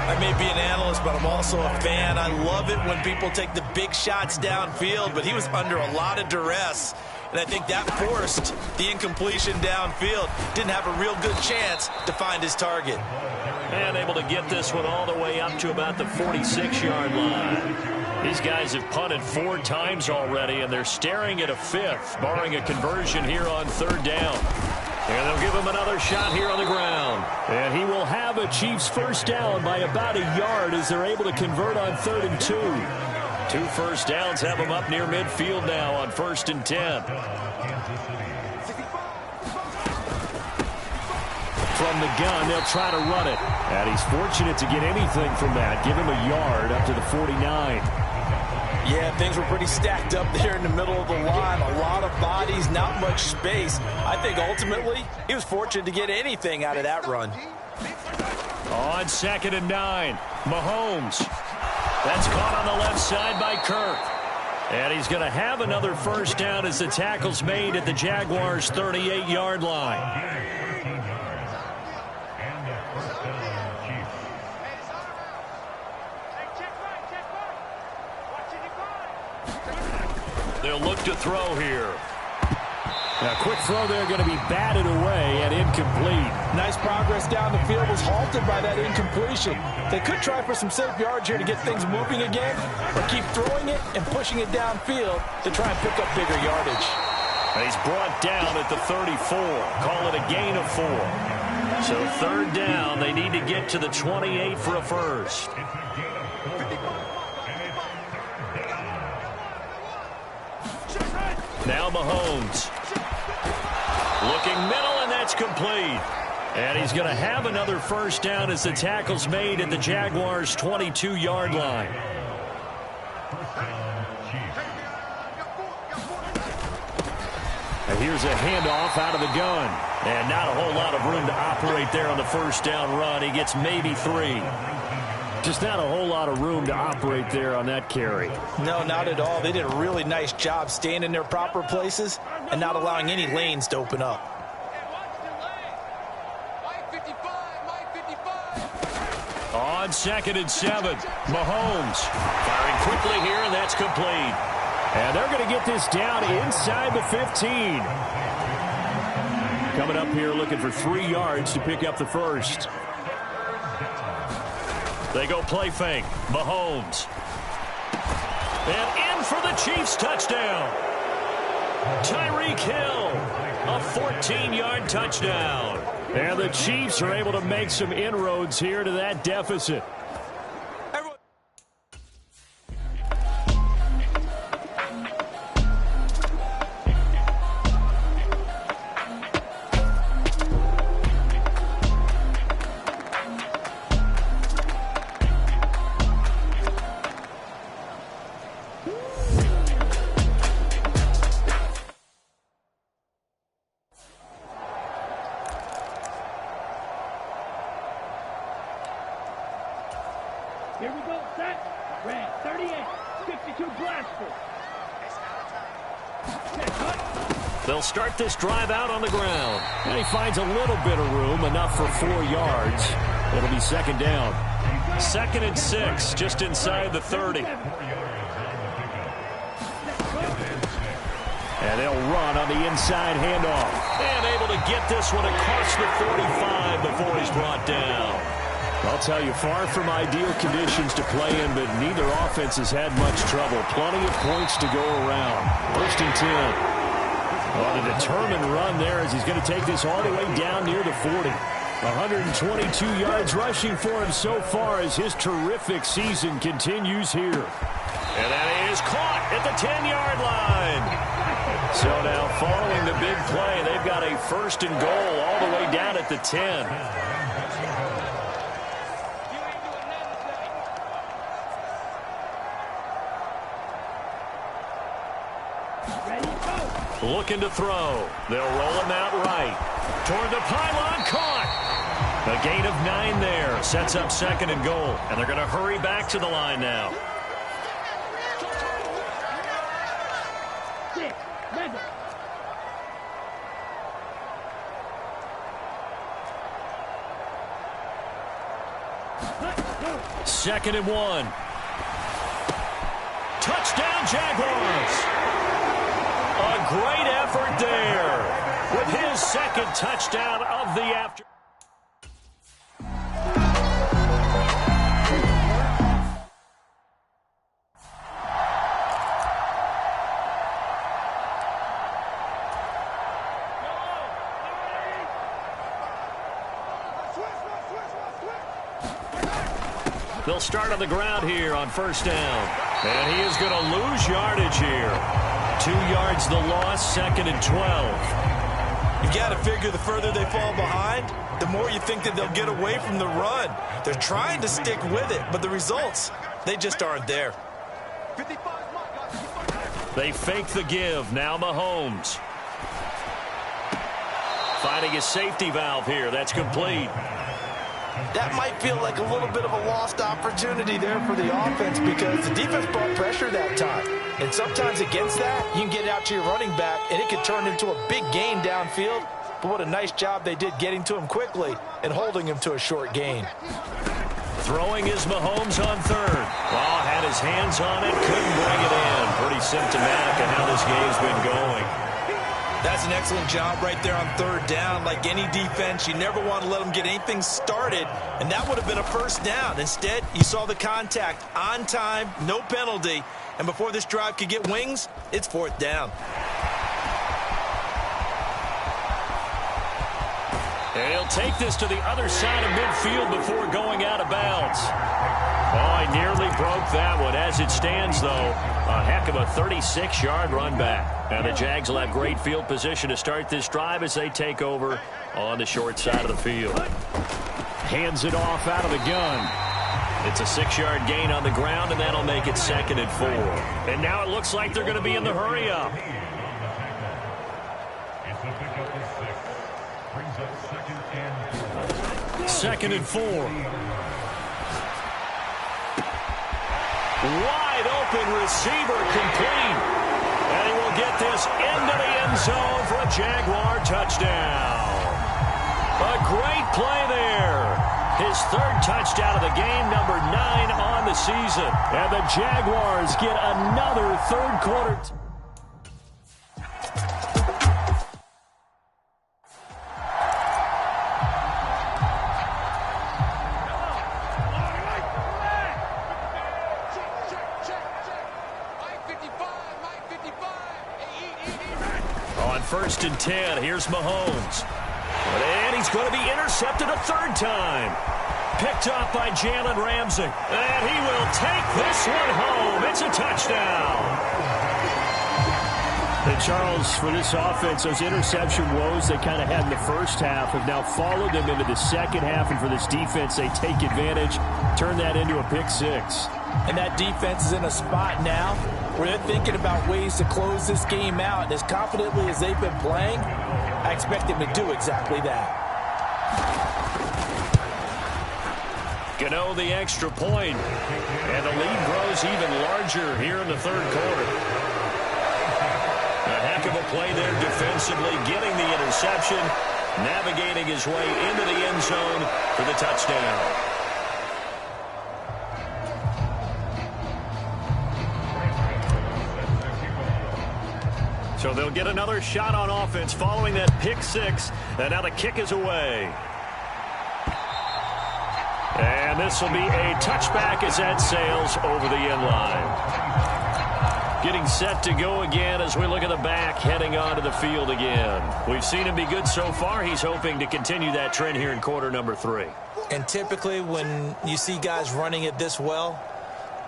I may be an analyst, but I'm also a fan. I love it when people take the big shots downfield, but he was under a lot of duress. And I think that forced the incompletion downfield. Didn't have a real good chance to find his target. And able to get this one all the way up to about the 46-yard line. These guys have punted 4 times already, and they're staring at a 5th, barring a conversion here on 3rd down. And they'll give him another shot here on the ground. And he will have a Chiefs first down by about a yard as they're able to convert on 3rd and 2. 2 first downs have him up near midfield now on 1st and 10. From the gun, they'll try to run it. And he's fortunate to get anything from that. Give him a yard up to the 49. Yeah, things were pretty stacked up there in the middle of the line. A lot of bodies, not much space. I think ultimately he was fortunate to get anything out of that run. On 2nd and 9, Mahomes. That's caught on the left side by Kirk. And he's going to have another first down as the tackle's made at the Jaguars' 38-yard line. They'll look to throw here. Now, quick throw there going to be batted away and incomplete. Nice progress down the field, was halted by that incompletion. They could try for some safe yards here to get things moving again, or keep throwing it and pushing it downfield to try and pick up bigger yardage. And he's brought down at the 34. Call it a gain of 4. So 3rd down, they need to get to the 28 for a first. Now Mahomes. Looking middle, and that's complete. And he's going to have another first down as the tackle's made at the Jaguars' 22-yard line. Here's a handoff out of the gun. And not a whole lot of room to operate there on the first down run. He gets maybe 3. Just not a whole lot of room to operate there on that carry. No, not at all. They did a really nice job staying in their proper places and not allowing any lanes to open up. On 2nd and 7, Mahomes firing quickly here, and that's complete. And they're going to get this down inside the 15. Coming up here looking for 3 yards to pick up the first. They go play fake. Mahomes. And in for the Chiefs touchdown. Tyreek Hill. A 14-yard touchdown. And the Chiefs are able to make some inroads here to that deficit. Here we go, set. Red, 38, 52 blaster. They'll start this drive out on the ground. And he finds a little bit of room, enough for 4 yards. It'll be 2nd down. 2nd and 6, just inside the 30. And they'll run on the inside handoff. And able to get this one across the 45 before he's brought down. I'll tell you, far from ideal conditions to play in, but neither offense has had much trouble. Plenty of points to go around. 1st and 10. On a determined run there as he's going to take this all the way down near the 40. 122 yards rushing for him so far as his terrific season continues here. And that is caught at the 10-yard line. So now following the big play, they've got a 1st and goal all the way down at the 10. Looking to throw. They'll roll him out right. Toward the pylon, caught. A gain of 9 there. Sets up 2nd and goal. And they're going to hurry back to the line now. Second and 1. Touchdown, Jaguars. A great effort there with his 2nd touchdown of the afternoon. They'll start on the ground here on 1st down. And he is going to lose yardage here. 2 yards the loss, 2nd and 12. You've got to figure the further they fall behind, the more you think that they'll get away from the run. They're trying to stick with it, but the results, they just aren't there. They fake the give. Now Mahomes. Finding his safety valve here. That's complete. That might feel like a little bit of a lost opportunity there for the offense because the defense brought pressure that time. And sometimes against that, you can get out to your running back, and it could turn into a big gain downfield. But what a nice job they did getting to him quickly and holding him to a short gain. Throwing is Mahomes on 3rd. Law had his hands on it, couldn't bring it in. Pretty symptomatic of how this game's been going. That's an excellent job right there on 3rd down. Like any defense, you never want to let them get anything started, and that would have been a 1st down. Instead, you saw the contact on time, no penalty, and before this drive could get wings, it's 4th down. And he'll take this to the other side of midfield before going out of bounds. Oh, he nearly broke that one. As it stands, though, a heck of a 36-yard run back. And the Jags will have great field position to start this drive as they take over on the short side of the field. Hands it off out of the gun. It's a 6-yard gain on the ground, and that'll make it 2nd and 4. And now it looks like they're going to be in the hurry-up. 2nd and 4. Wide open receiver complete. And he will get this into the end zone for a Jaguar touchdown. A great play there. His 3rd touchdown of the game, number 9 on the season. And the Jaguars get another 3rd quarter. On 1st and 10, here's Mahomes. And he's going to be intercepted a 3rd time. Picked off by Jalen Ramsey. And he will take this one home. It's a touchdown. And Charles, for this offense, those interception woes they kind of had in the first half have now followed them into the second half. And for this defense, they take advantage, turn that into a pick 6. And that defense is in a spot now where they're thinking about ways to close this game out. And as confidently as they've been playing, I expect them to do exactly that. Gano the extra point. And the lead grows even larger here in the 3rd quarter. A heck of a play there defensively, getting the interception, navigating his way into the end zone for the touchdown. So they'll get another shot on offense following that pick 6. And now the kick is away. And this will be a touchback as that sails over the end line. Getting set to go again as we look at the back, heading onto the field again. We've seen him be good so far. He's hoping to continue that trend here in quarter number 3. And typically when you see guys running it this well,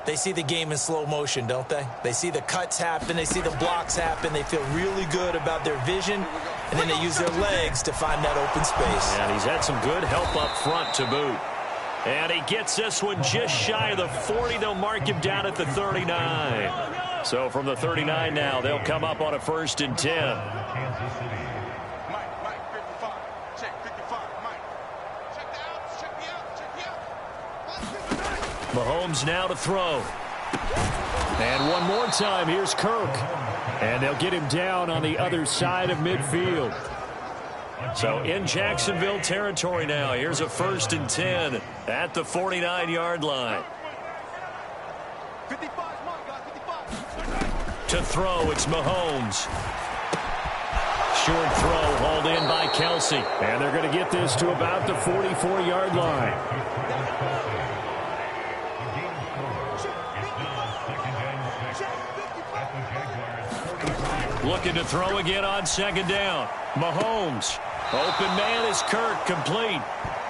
they see the game in slow motion, don't they? They see the cuts happen. They see the blocks happen. They feel really good about their vision. And then they use their legs to find that open space. And he's had some good help up front to boot. And he gets this one just shy of the 40. They'll mark him down at the 39. So from the 39 now, they'll come up on a 1st and 10. Mahomes now to throw. And one more time, here's Kirk. And they'll get him down on the other side of midfield. So in Jacksonville territory now, here's a 1st and 10 at the 49-yard line. To throw, it's Mahomes. Short throw hauled in by Kelsey. And they're going to get this to about the 44-yard line. Looking to throw again on 2nd down. Mahomes. Open man is Kirk, complete.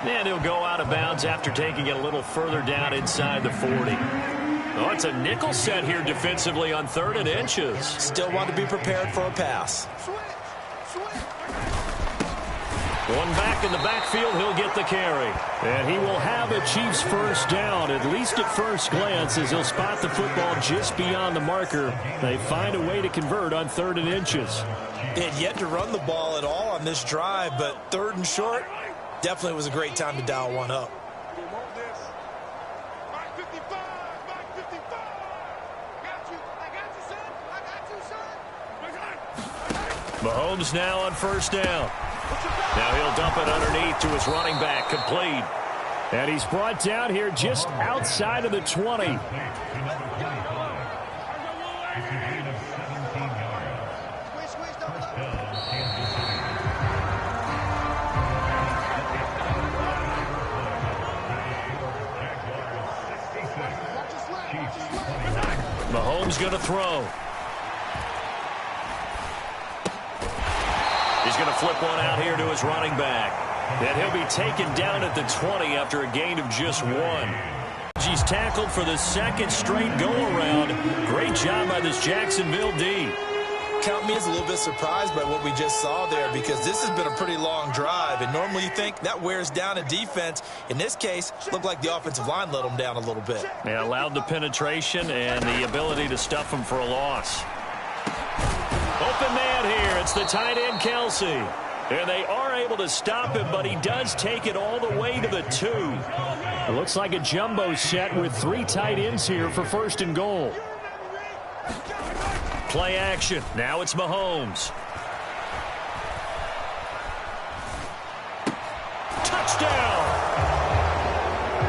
And he'll go out of bounds after taking it a little further down inside the 40. Oh, it's a nickel set here defensively on 3rd and inches. Still want to be prepared for a pass. One back in the backfield, he'll get the carry. And he will have a Chiefs 1st down, at least at first glance, as he'll spot the football just beyond the marker. They find a way to convert on 3rd and inches. They had yet to run the ball at all on this drive, but 3rd and short, definitely was a great time to dial one up. Mahomes now on 1st down. Now he'll dump it underneath to his running back, complete. And he's brought down here just outside of the 20. Mahomes going to throw. He's going to flip one out here to his running back. And he'll be taken down at the 20 after a gain of just 1. He's tackled for the 2nd straight go-around. Great job by this Jacksonville D. Count me as a little bit surprised by what we just saw there, because this has been a pretty long drive, and normally you think that wears down a defense. In this case, looked like the offensive line let them down a little bit. Yeah, allowed the penetration and the ability to stuff them for a loss. Open man here. It's the tight end, Kelsey. And they are able to stop him, but he does take it all the way to the 2. It looks like a jumbo set with 3 tight ends here for 1st and goal. Play action. Now it's Mahomes. Touchdown!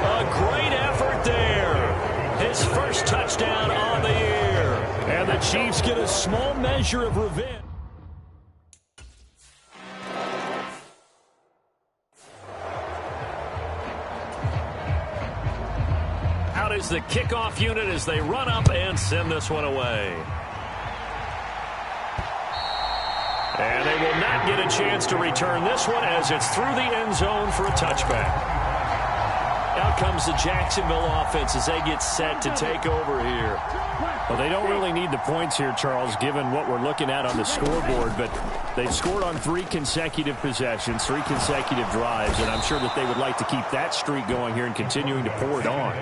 A great effort there. His first touchdown on the year. And the Chiefs get a small measure of revenge. Out is the kickoff unit as they run up and send this one away. And they will not get a chance to return this one as it's through the end zone for a touchback. Out comes the Jacksonville offense as they get set to take over here. Well, they don't really need the points here, Charles, given what we're looking at on the scoreboard, but they've scored on 3 consecutive possessions, 3 consecutive drives, and I'm sure that they would like to keep that streak going here and continuing to pour it on.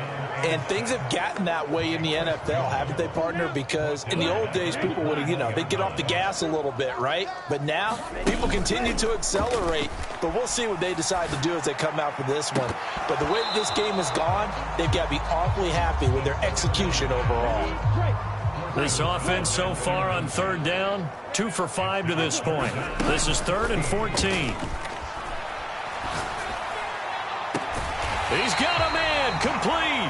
And things have gotten that way in the NFL, haven't they, partner? Because in the old days, people would have, they'd get off the gas a little bit, right? But now, people continue to accelerate. But we'll see what they decide to do as they come out for this one. But the way that this game has gone, they've got to be awfully happy with their execution overall. This offense so far on 3rd down, 2 for 5 to this point. This is 3rd and 14. He's got a man, complete.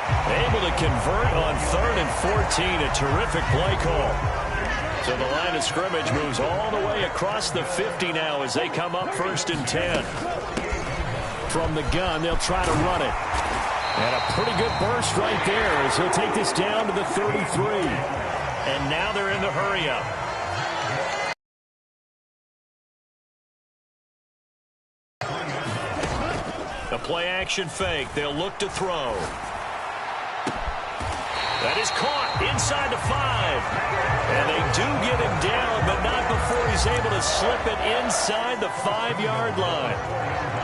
Able to convert on 3rd and 14, a terrific play call. So the line of scrimmage moves all the way across the 50 now as they come up 1st and 10. From the gun, they'll try to run it. And a pretty good burst right there as he'll take this down to the 33. And now they're in the hurry-up. The play-action fake. They'll look to throw. That is caught inside the 5. And they do get him down, but not before he's able to slip it inside the 5-yard line.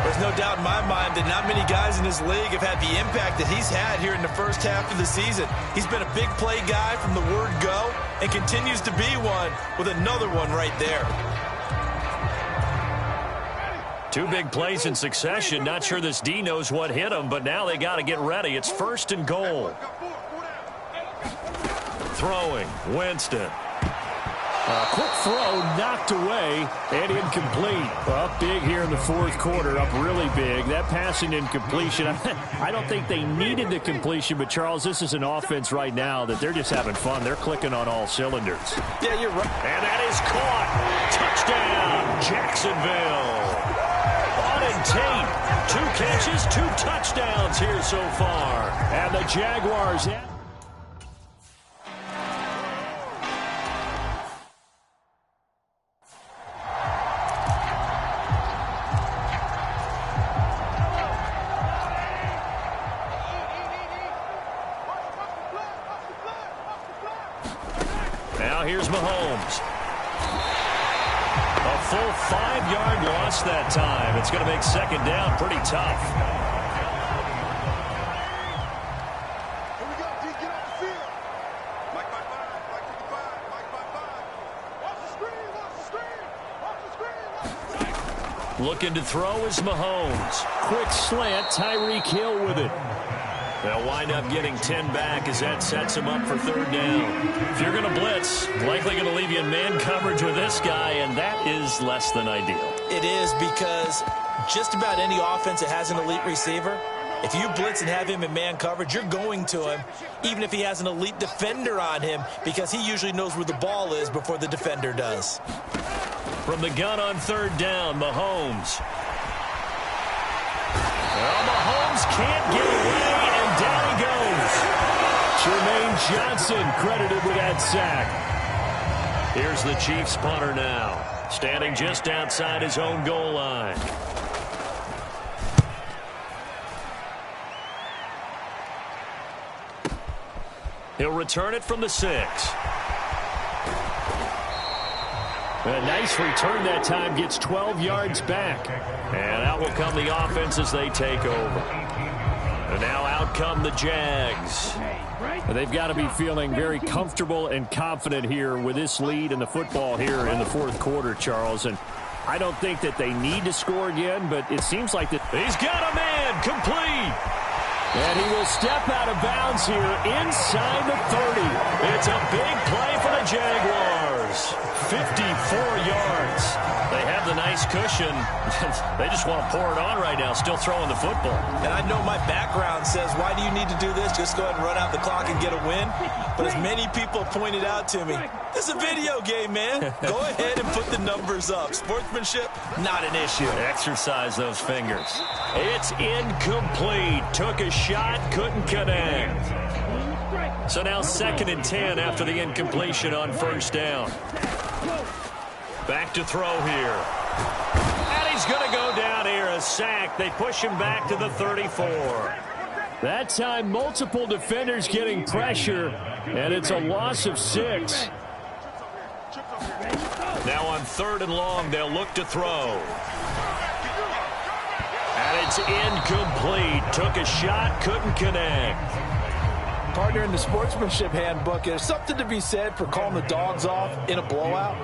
There's no doubt in my mind that not many guys in this league have had the impact that he's had here in the first half of the season. He's been a big play guy from the word go and continues to be one with another one right there. 2 big plays in succession. Not sure this D knows what hit him, but now they got to get ready. It's 1st and goal. Throwing, Winston. A quick throw knocked away and incomplete. Up big here in the 4th quarter, up really big. That passing incompletion, I don't think they needed the completion, but Charles, this is an offense right now that they're just having fun. They're clicking on all cylinders. Yeah, you're right. And that is caught. Touchdown, Jacksonville. Auden Tate, 2 catches, 2 touchdowns here so far. And the Jaguars... Now here's Mahomes. A full 5-yard loss that time. It's going to make 2nd down pretty tough. Here we go, D, get off the field. Mike by 5, Mike to the 5, Mike by 5. Watch the screen, watch the screen, watch the screen, watch the screen. Looking to throw is Mahomes. Quick slant, Tyreek Hill with it. They'll wind up getting 10 back as that sets them up for 3rd down. If you're going to blitz, likely going to leave you in man coverage with this guy, and that is less than ideal. It is because just about any offense that has an elite receiver, if you blitz and have him in man coverage, you're going to him, even if he has an elite defender on him, because he usually knows where the ball is before the defender does. From the gun on 3rd down, Mahomes. Well, Mahomes can't get away. Down he goes. Jermaine Johnson credited with that sack. Here's the Chiefs punter now, standing just outside his own goal line. He'll return it from the 6. A nice return that time, gets 12 yards back. And out will come the offense as they take over. And now out come the Jags. They've got to be feeling very comfortable and confident here with this lead in the football here in the 4th quarter, Charles. And I don't think that they need to score again, but it seems like that. He's got a man complete. And he will step out of bounds here inside the 30. It's a big play for the Jaguars. 54 yards. They have the nice cushion. They just want to pour it on right now, still throwing the football. And I know my background says, why do you need to do this? Just go ahead and run out the clock and get a win. But as many people pointed out to me, this is a video game, man. Go ahead and put the numbers up. Sportsmanship, not an issue. Exercise those fingers. It's incomplete. Took a shot, couldn't connect. So now 2nd and 10 after the incompletion on first down. Back to throw here. And he's going to go down here, a sack. They push him back to the 34. That time, multiple defenders getting pressure, and it's a loss of 6. Now on 3rd and long, they'll look to throw. And it's incomplete. Took a shot, couldn't connect. Partner, in the sportsmanship handbook, there's something to be said for calling the dogs off in a blowout.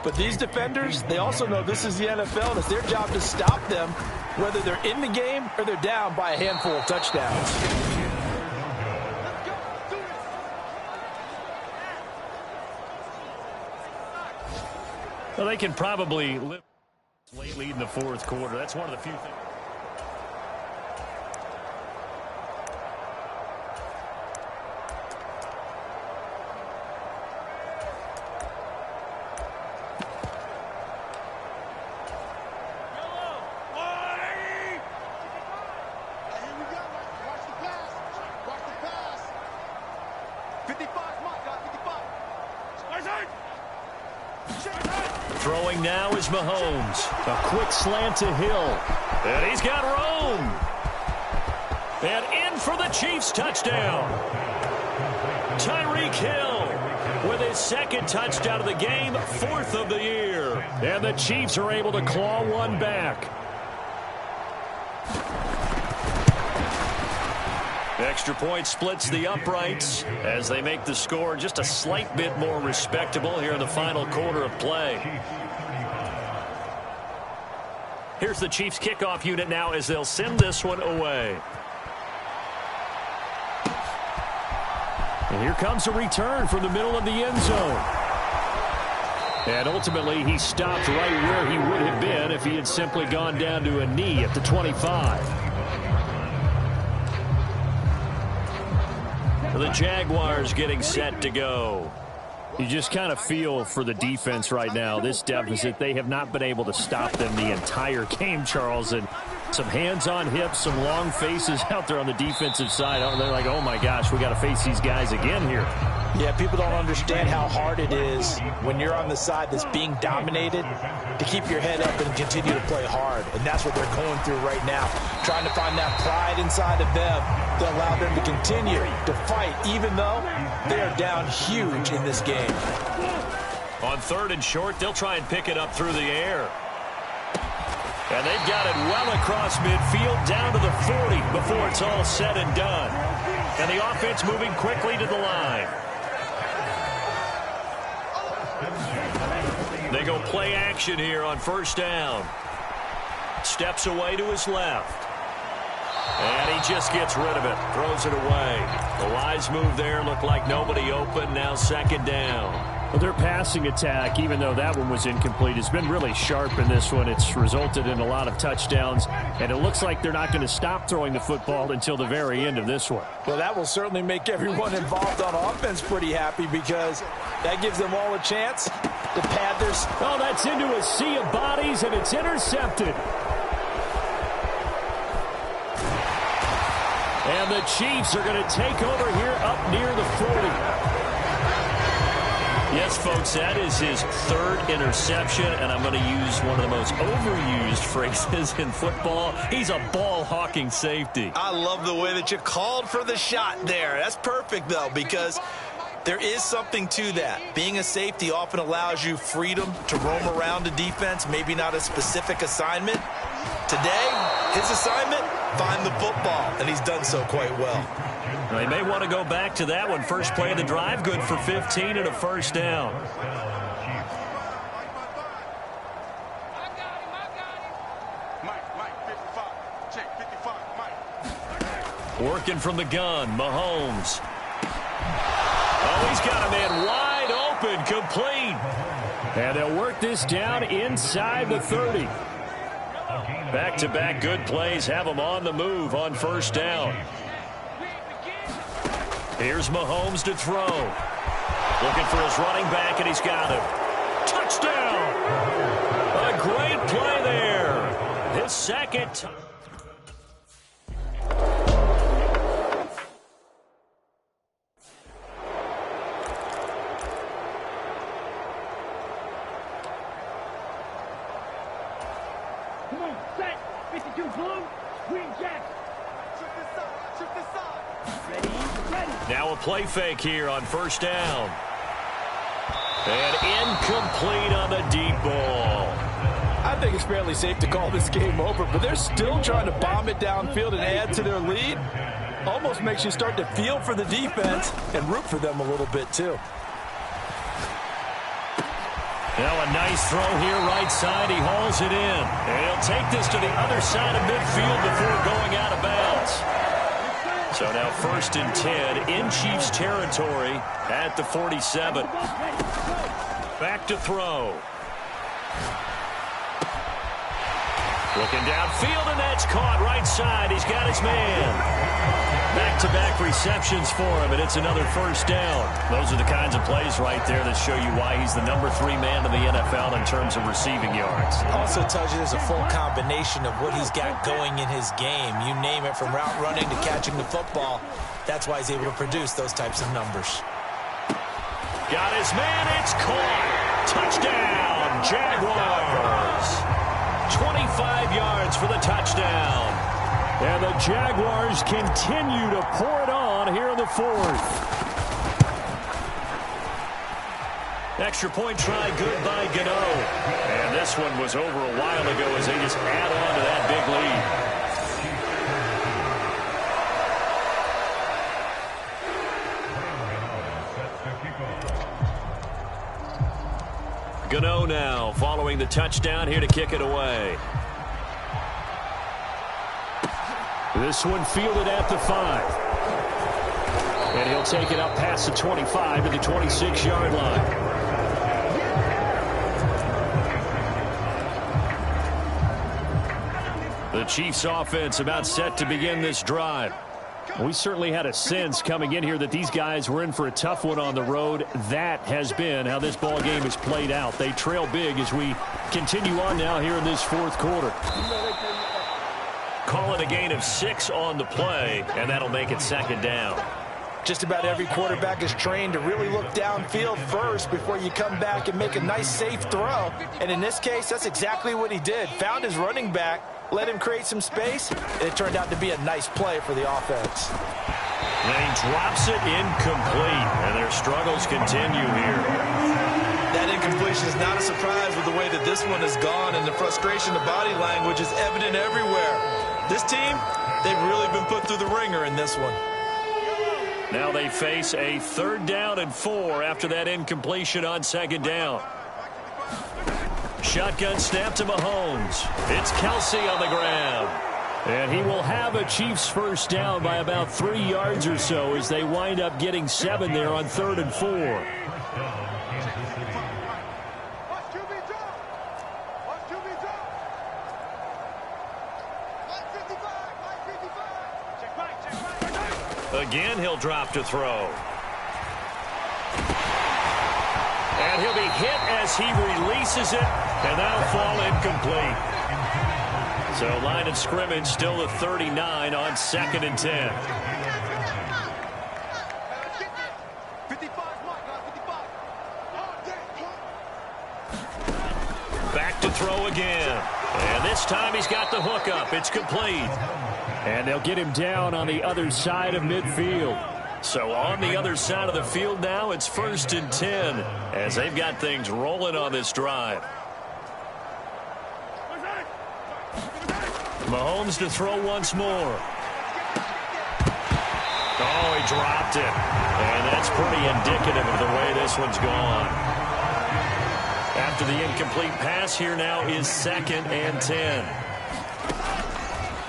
But these defenders, they also know this is the NFL, and it's their job to stop them, whether they're in the game or they're down by a handful of touchdowns. Well, they can probably live late lead in the 4th quarter. That's one of the few things. Throwing now is Mahomes. A quick slant to Hill. And he's got room. And in for the Chiefs touchdown. Tyreek Hill with his 2nd touchdown of the game, 4th of the year. And the Chiefs are able to claw one back. Extra point splits the uprights as they make the score just a slight bit more respectable here in the final quarter of play. Here's the Chiefs kickoff unit now as they'll send this one away. And here comes a return from the middle of the end zone. And ultimately he stopped right where he would have been if he had simply gone down to a knee at the 25. The Jaguars getting set to go. You just kind of feel for the defense right now, this deficit. They have not been able to stop them the entire game, Charles. And some hands on hips, some long faces out there on the defensive side. They're like, oh, my gosh, we got to face these guys again here. Yeah, people don't understand how hard it is when you're on the side that's being dominated to keep your head up and continue to play hard. And that's what they're going through right now, trying to find that pride inside of them to allow them to continue to fight, even though they are down huge in this game. On 3rd and short, they'll try and pick it up through the air. And they've got it well across midfield down to the 40 before it's all said and done. And the offense moving quickly to the line. They go play action here on first down. Steps away to his left. And he just gets rid of it. Throws it away. The wise move there. Looked like nobody open. Now 2nd down. Well, their passing attack, even though that one was incomplete, has been really sharp in this one. It's resulted in a lot of touchdowns. And it looks like they're not going to stop throwing the football until the very end of this one. Well, that will certainly make everyone involved on offense pretty happy, because that gives them all a chance to pad their... Oh, that's into a sea of bodies, and it's intercepted. And the Chiefs are going to take over here up near the 40. Yes, folks, that is his 3rd interception, and I'm going to use one of the most overused phrases in football. He's a ball-hawking safety. I love the way that you called for the shot there. That's perfect, though, because there is something to that. Being a safety often allows you freedom to roam around the defense, maybe not a specific assignment. Today, his assignment, find the football, and he's done so quite well. They may want to go back to that one. First play of the drive, good for 15 and a first down. Mike, 55. Check, 55, Mike. Working from the gun, Mahomes. Oh, he's got a man wide open, complete. And they'll work this down inside the 30. Back-to-back good plays have them on the move on first down. Here's Mahomes to throw. Looking for his running back, and he's got him. Touchdown! A great play there. His second. Come on, set. 52 blue. Green Jacks. Shoot this side. Ready, ready. Now a play fake here on first down. And incomplete on the deep ball. I think it's fairly safe to call this game over, but they're still trying to bomb it downfield and add to their lead. Almost makes you start to feel for the defense and root for them a little bit, too. Now a nice throw here right side. He hauls it in. And he'll take this to the other side of midfield before going out of bounds. So now 1st and 10 in Chiefs territory at the 47. Back to throw. Looking downfield, and that's caught right side. He's got his man. Back-to-back receptions for him, and it's another first down. Those are the kinds of plays right there that show you why he's the number 3 man in the NFL in terms of receiving yards. Also tells you there's a full combination of what he's got going in his game. You name it, from route running to catching the football. That's why he's able to produce those types of numbers. Got his man. It's caught. Touchdown, Jaguars. 25 yards for the touchdown. And the Jaguars continue to pour it on here in the 4th. Extra point try, good by Gano. And this one was over a while ago as they just add on to that big lead. Gano now following the touchdown here to kick it away. This one fielded at the 5. And he'll take it up past the 25 to the 26-yard line. The Chiefs offense about set to begin this drive. We certainly had a sense coming in here that these guys were in for a tough one on the road. That has been how this ball game has played out. They trail big as we continue on now here in this 4th quarter. Call it a gain of 6 on the play, and that'll make it 2nd down. Just about every quarterback is trained to really look downfield first before you come back and make a nice, safe throw. And in this case, that's exactly what he did. Found his running back, let him create some space, and it turned out to be a nice play for the offense. And he drops it incomplete, and their struggles continue here. That incompletion is not a surprise with the way that this one has gone, and the frustration, the body language is evident everywhere. This team, they've really been put through the ringer in this one. Now they face a 3rd down and 4 after that incompletion on 2nd down. Shotgun snap to Mahomes. It's Kelsey on the ground. And he will have a Chiefs first down by about 3 yards or so as they wind up getting 7 there on 3rd and 4. Again, he'll drop to throw. And he'll be hit as he releases it, and that'll fall incomplete. So line of scrimmage still at 39 on 2nd and 10. 55, Back to throw again. And this time he's got the hook up. It's complete. And they'll get him down on the other side of midfield. So on the other side of the field now, it's 1st and 10 as they've got things rolling on this drive. Mahomes to throw once more. Oh, he dropped it. And that's pretty indicative of the way this one's gone. After the incomplete pass, here now is 2nd and 10.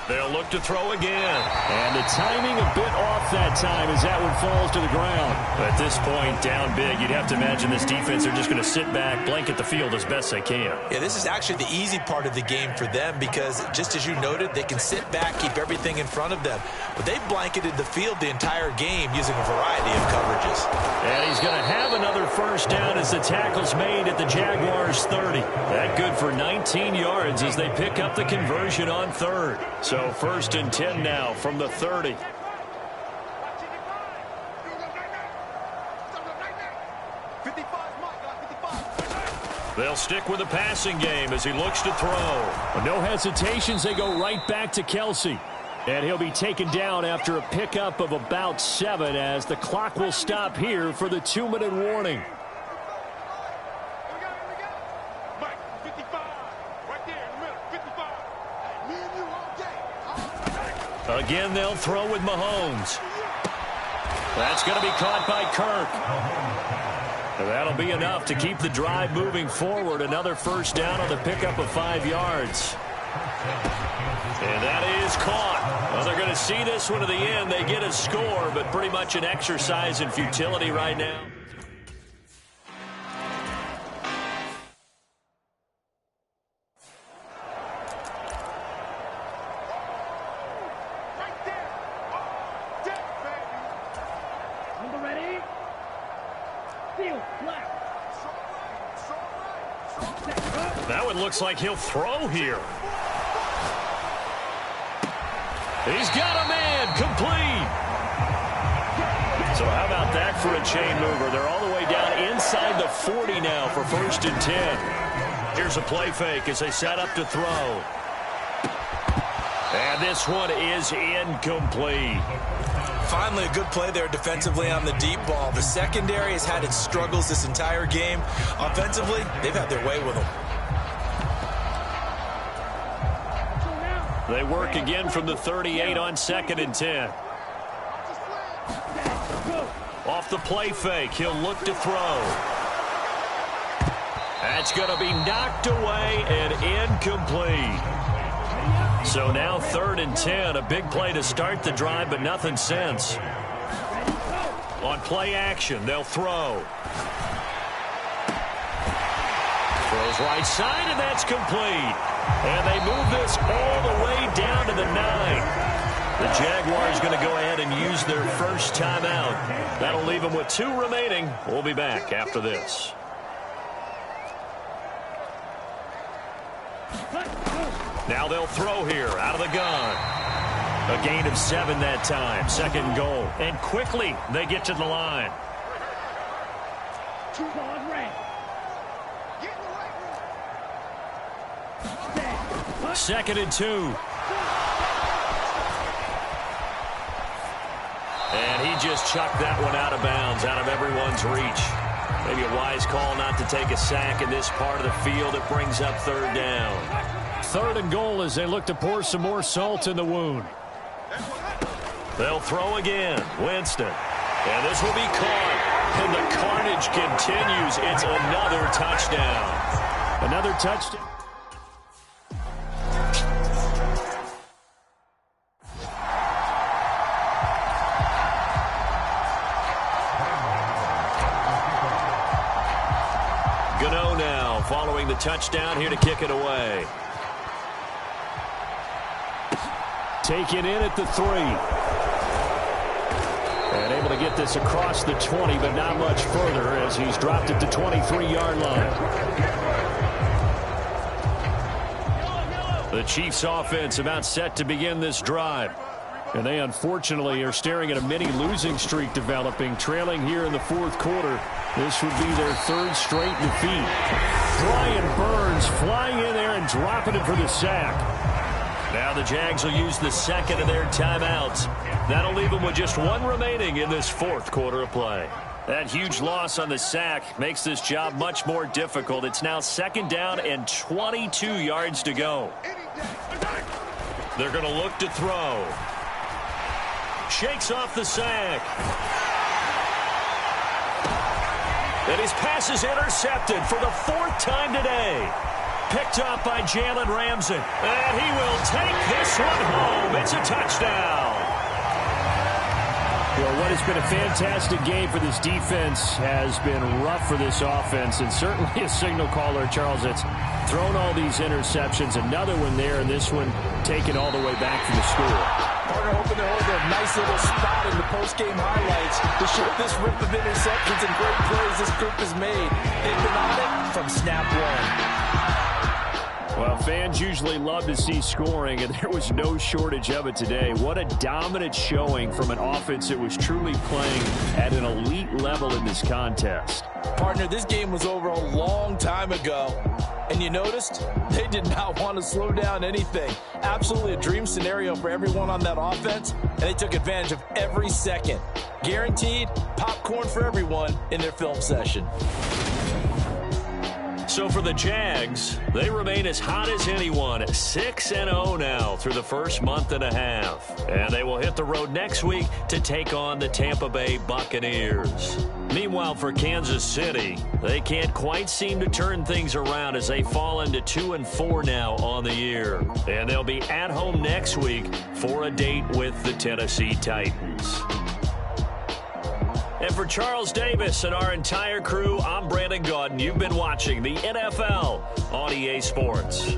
They'll look to throw again. And the timing a bit off that time as that one falls to the ground. At this point, down big, you'd have to imagine this defense, they're just going to sit back, blanket the field as best they can. Yeah, this is actually the easy part of the game for them because, just as you noted, they can sit back, keep everything in front of them. But they've blanketed the field the entire game using a variety of coverages. And he's going to have another first down as the tackle's made at the Jaguars' 30. That good for 19 yards as they pick up the conversion on third. So first and 10 now from the 30. They'll stick with the passing game as he looks to throw. No hesitations. They go right back to Kelsey. And he'll be taken down after a pickup of about 7 as the clock will stop here for the 2-minute warning. Again, they'll throw with Mahomes. That's going to be caught by Kirk. And that'll be enough to keep the drive moving forward. Another first down on the pickup of 5 yards. And that is caught. Well, they're going to see this one to the end. They get a score, but pretty much an exercise in futility right now. That one looks like he'll throw here. He's got a man complete. So how about that for a chain mover? They're all the way down inside the 40 now for first and 10. Here's a play fake as they set up to throw. And this one is incomplete. Finally, a good play there defensively on the deep ball. The secondary has had its struggles this entire game. Offensively, they've had their way with them. They work again from the 38 on second and 10. Off the play fake, he'll look to throw. That's going to be knocked away and incomplete. So now third and 10, a big play to start the drive, but nothing since. On play action, they'll throw. Throws right side, and that's complete. And they move this all the way down to the 9. The Jaguars going to go ahead and use their first timeout. That'll leave them with 2 remaining. We'll be back after this. Now they'll throw here out of the gun. A gain of 7 that time. Second and goal. And quickly they get to the line. Second and 2. And he just chucked that one out of bounds, out of everyone's reach. Maybe a wise call not to take a sack in this part of the field. It brings up third down. Third and goal as they look to pour some more salt in the wound. They'll throw again. Winston. And this will be caught. And the carnage continues. It's another touchdown. Another touchdown. Gano now following the touchdown here to kick it away. Taken in at the 3. And able to get this across the 20, but not much further as he's dropped at the 23-yard line. The Chiefs offense about set to begin this drive. And they unfortunately are staring at a mini losing streak developing, trailing here in the 4th quarter. This would be their 3rd straight defeat. Brian Burns flying in there and dropping it for the sack. Now the Jags will use the second of their timeouts. That'll leave them with just 1 remaining in this 4th quarter of play. That huge loss on the sack makes this job much more difficult. It's now 2nd down and 22 yards to go. They're going to look to throw. Shakes off the sack. And his pass is intercepted for the 4th time today. Picked up by Jalen Ramsey. And he will take this this one home. It's a touchdown. Well, what has been a fantastic game for this defense has been rough for this offense, and certainly a signal caller, Charles, that's thrown all these interceptions. Another one there, and this one taken all the way back from the score. Partner hoping to hold a nice little spot in the post-game highlights to show this rip of interceptions and great plays this group has made. They've been on it from snap one. Well, fans usually love to see scoring, and there was no shortage of it today. What a dominant showing from an offense that was truly playing at an elite level in this contest. Partner, this game was over a long time ago, and you noticed they did not want to slow down anything. Absolutely a dream scenario for everyone on that offense, and they took advantage of every second. Guaranteed popcorn for everyone in their film session. So for the Jags, they remain as hot as anyone, 6-0 now through the first month and a half. And they will hit the road next week to take on the Tampa Bay Buccaneers. Meanwhile, for Kansas City, they can't quite seem to turn things around as they fall into 2-4 now on the year. And they'll be at home next week for a date with the Tennessee Titans. And for Charles Davis and our entire crew, I'm Brandon Gaudin. You've been watching the NFL on EA Sports.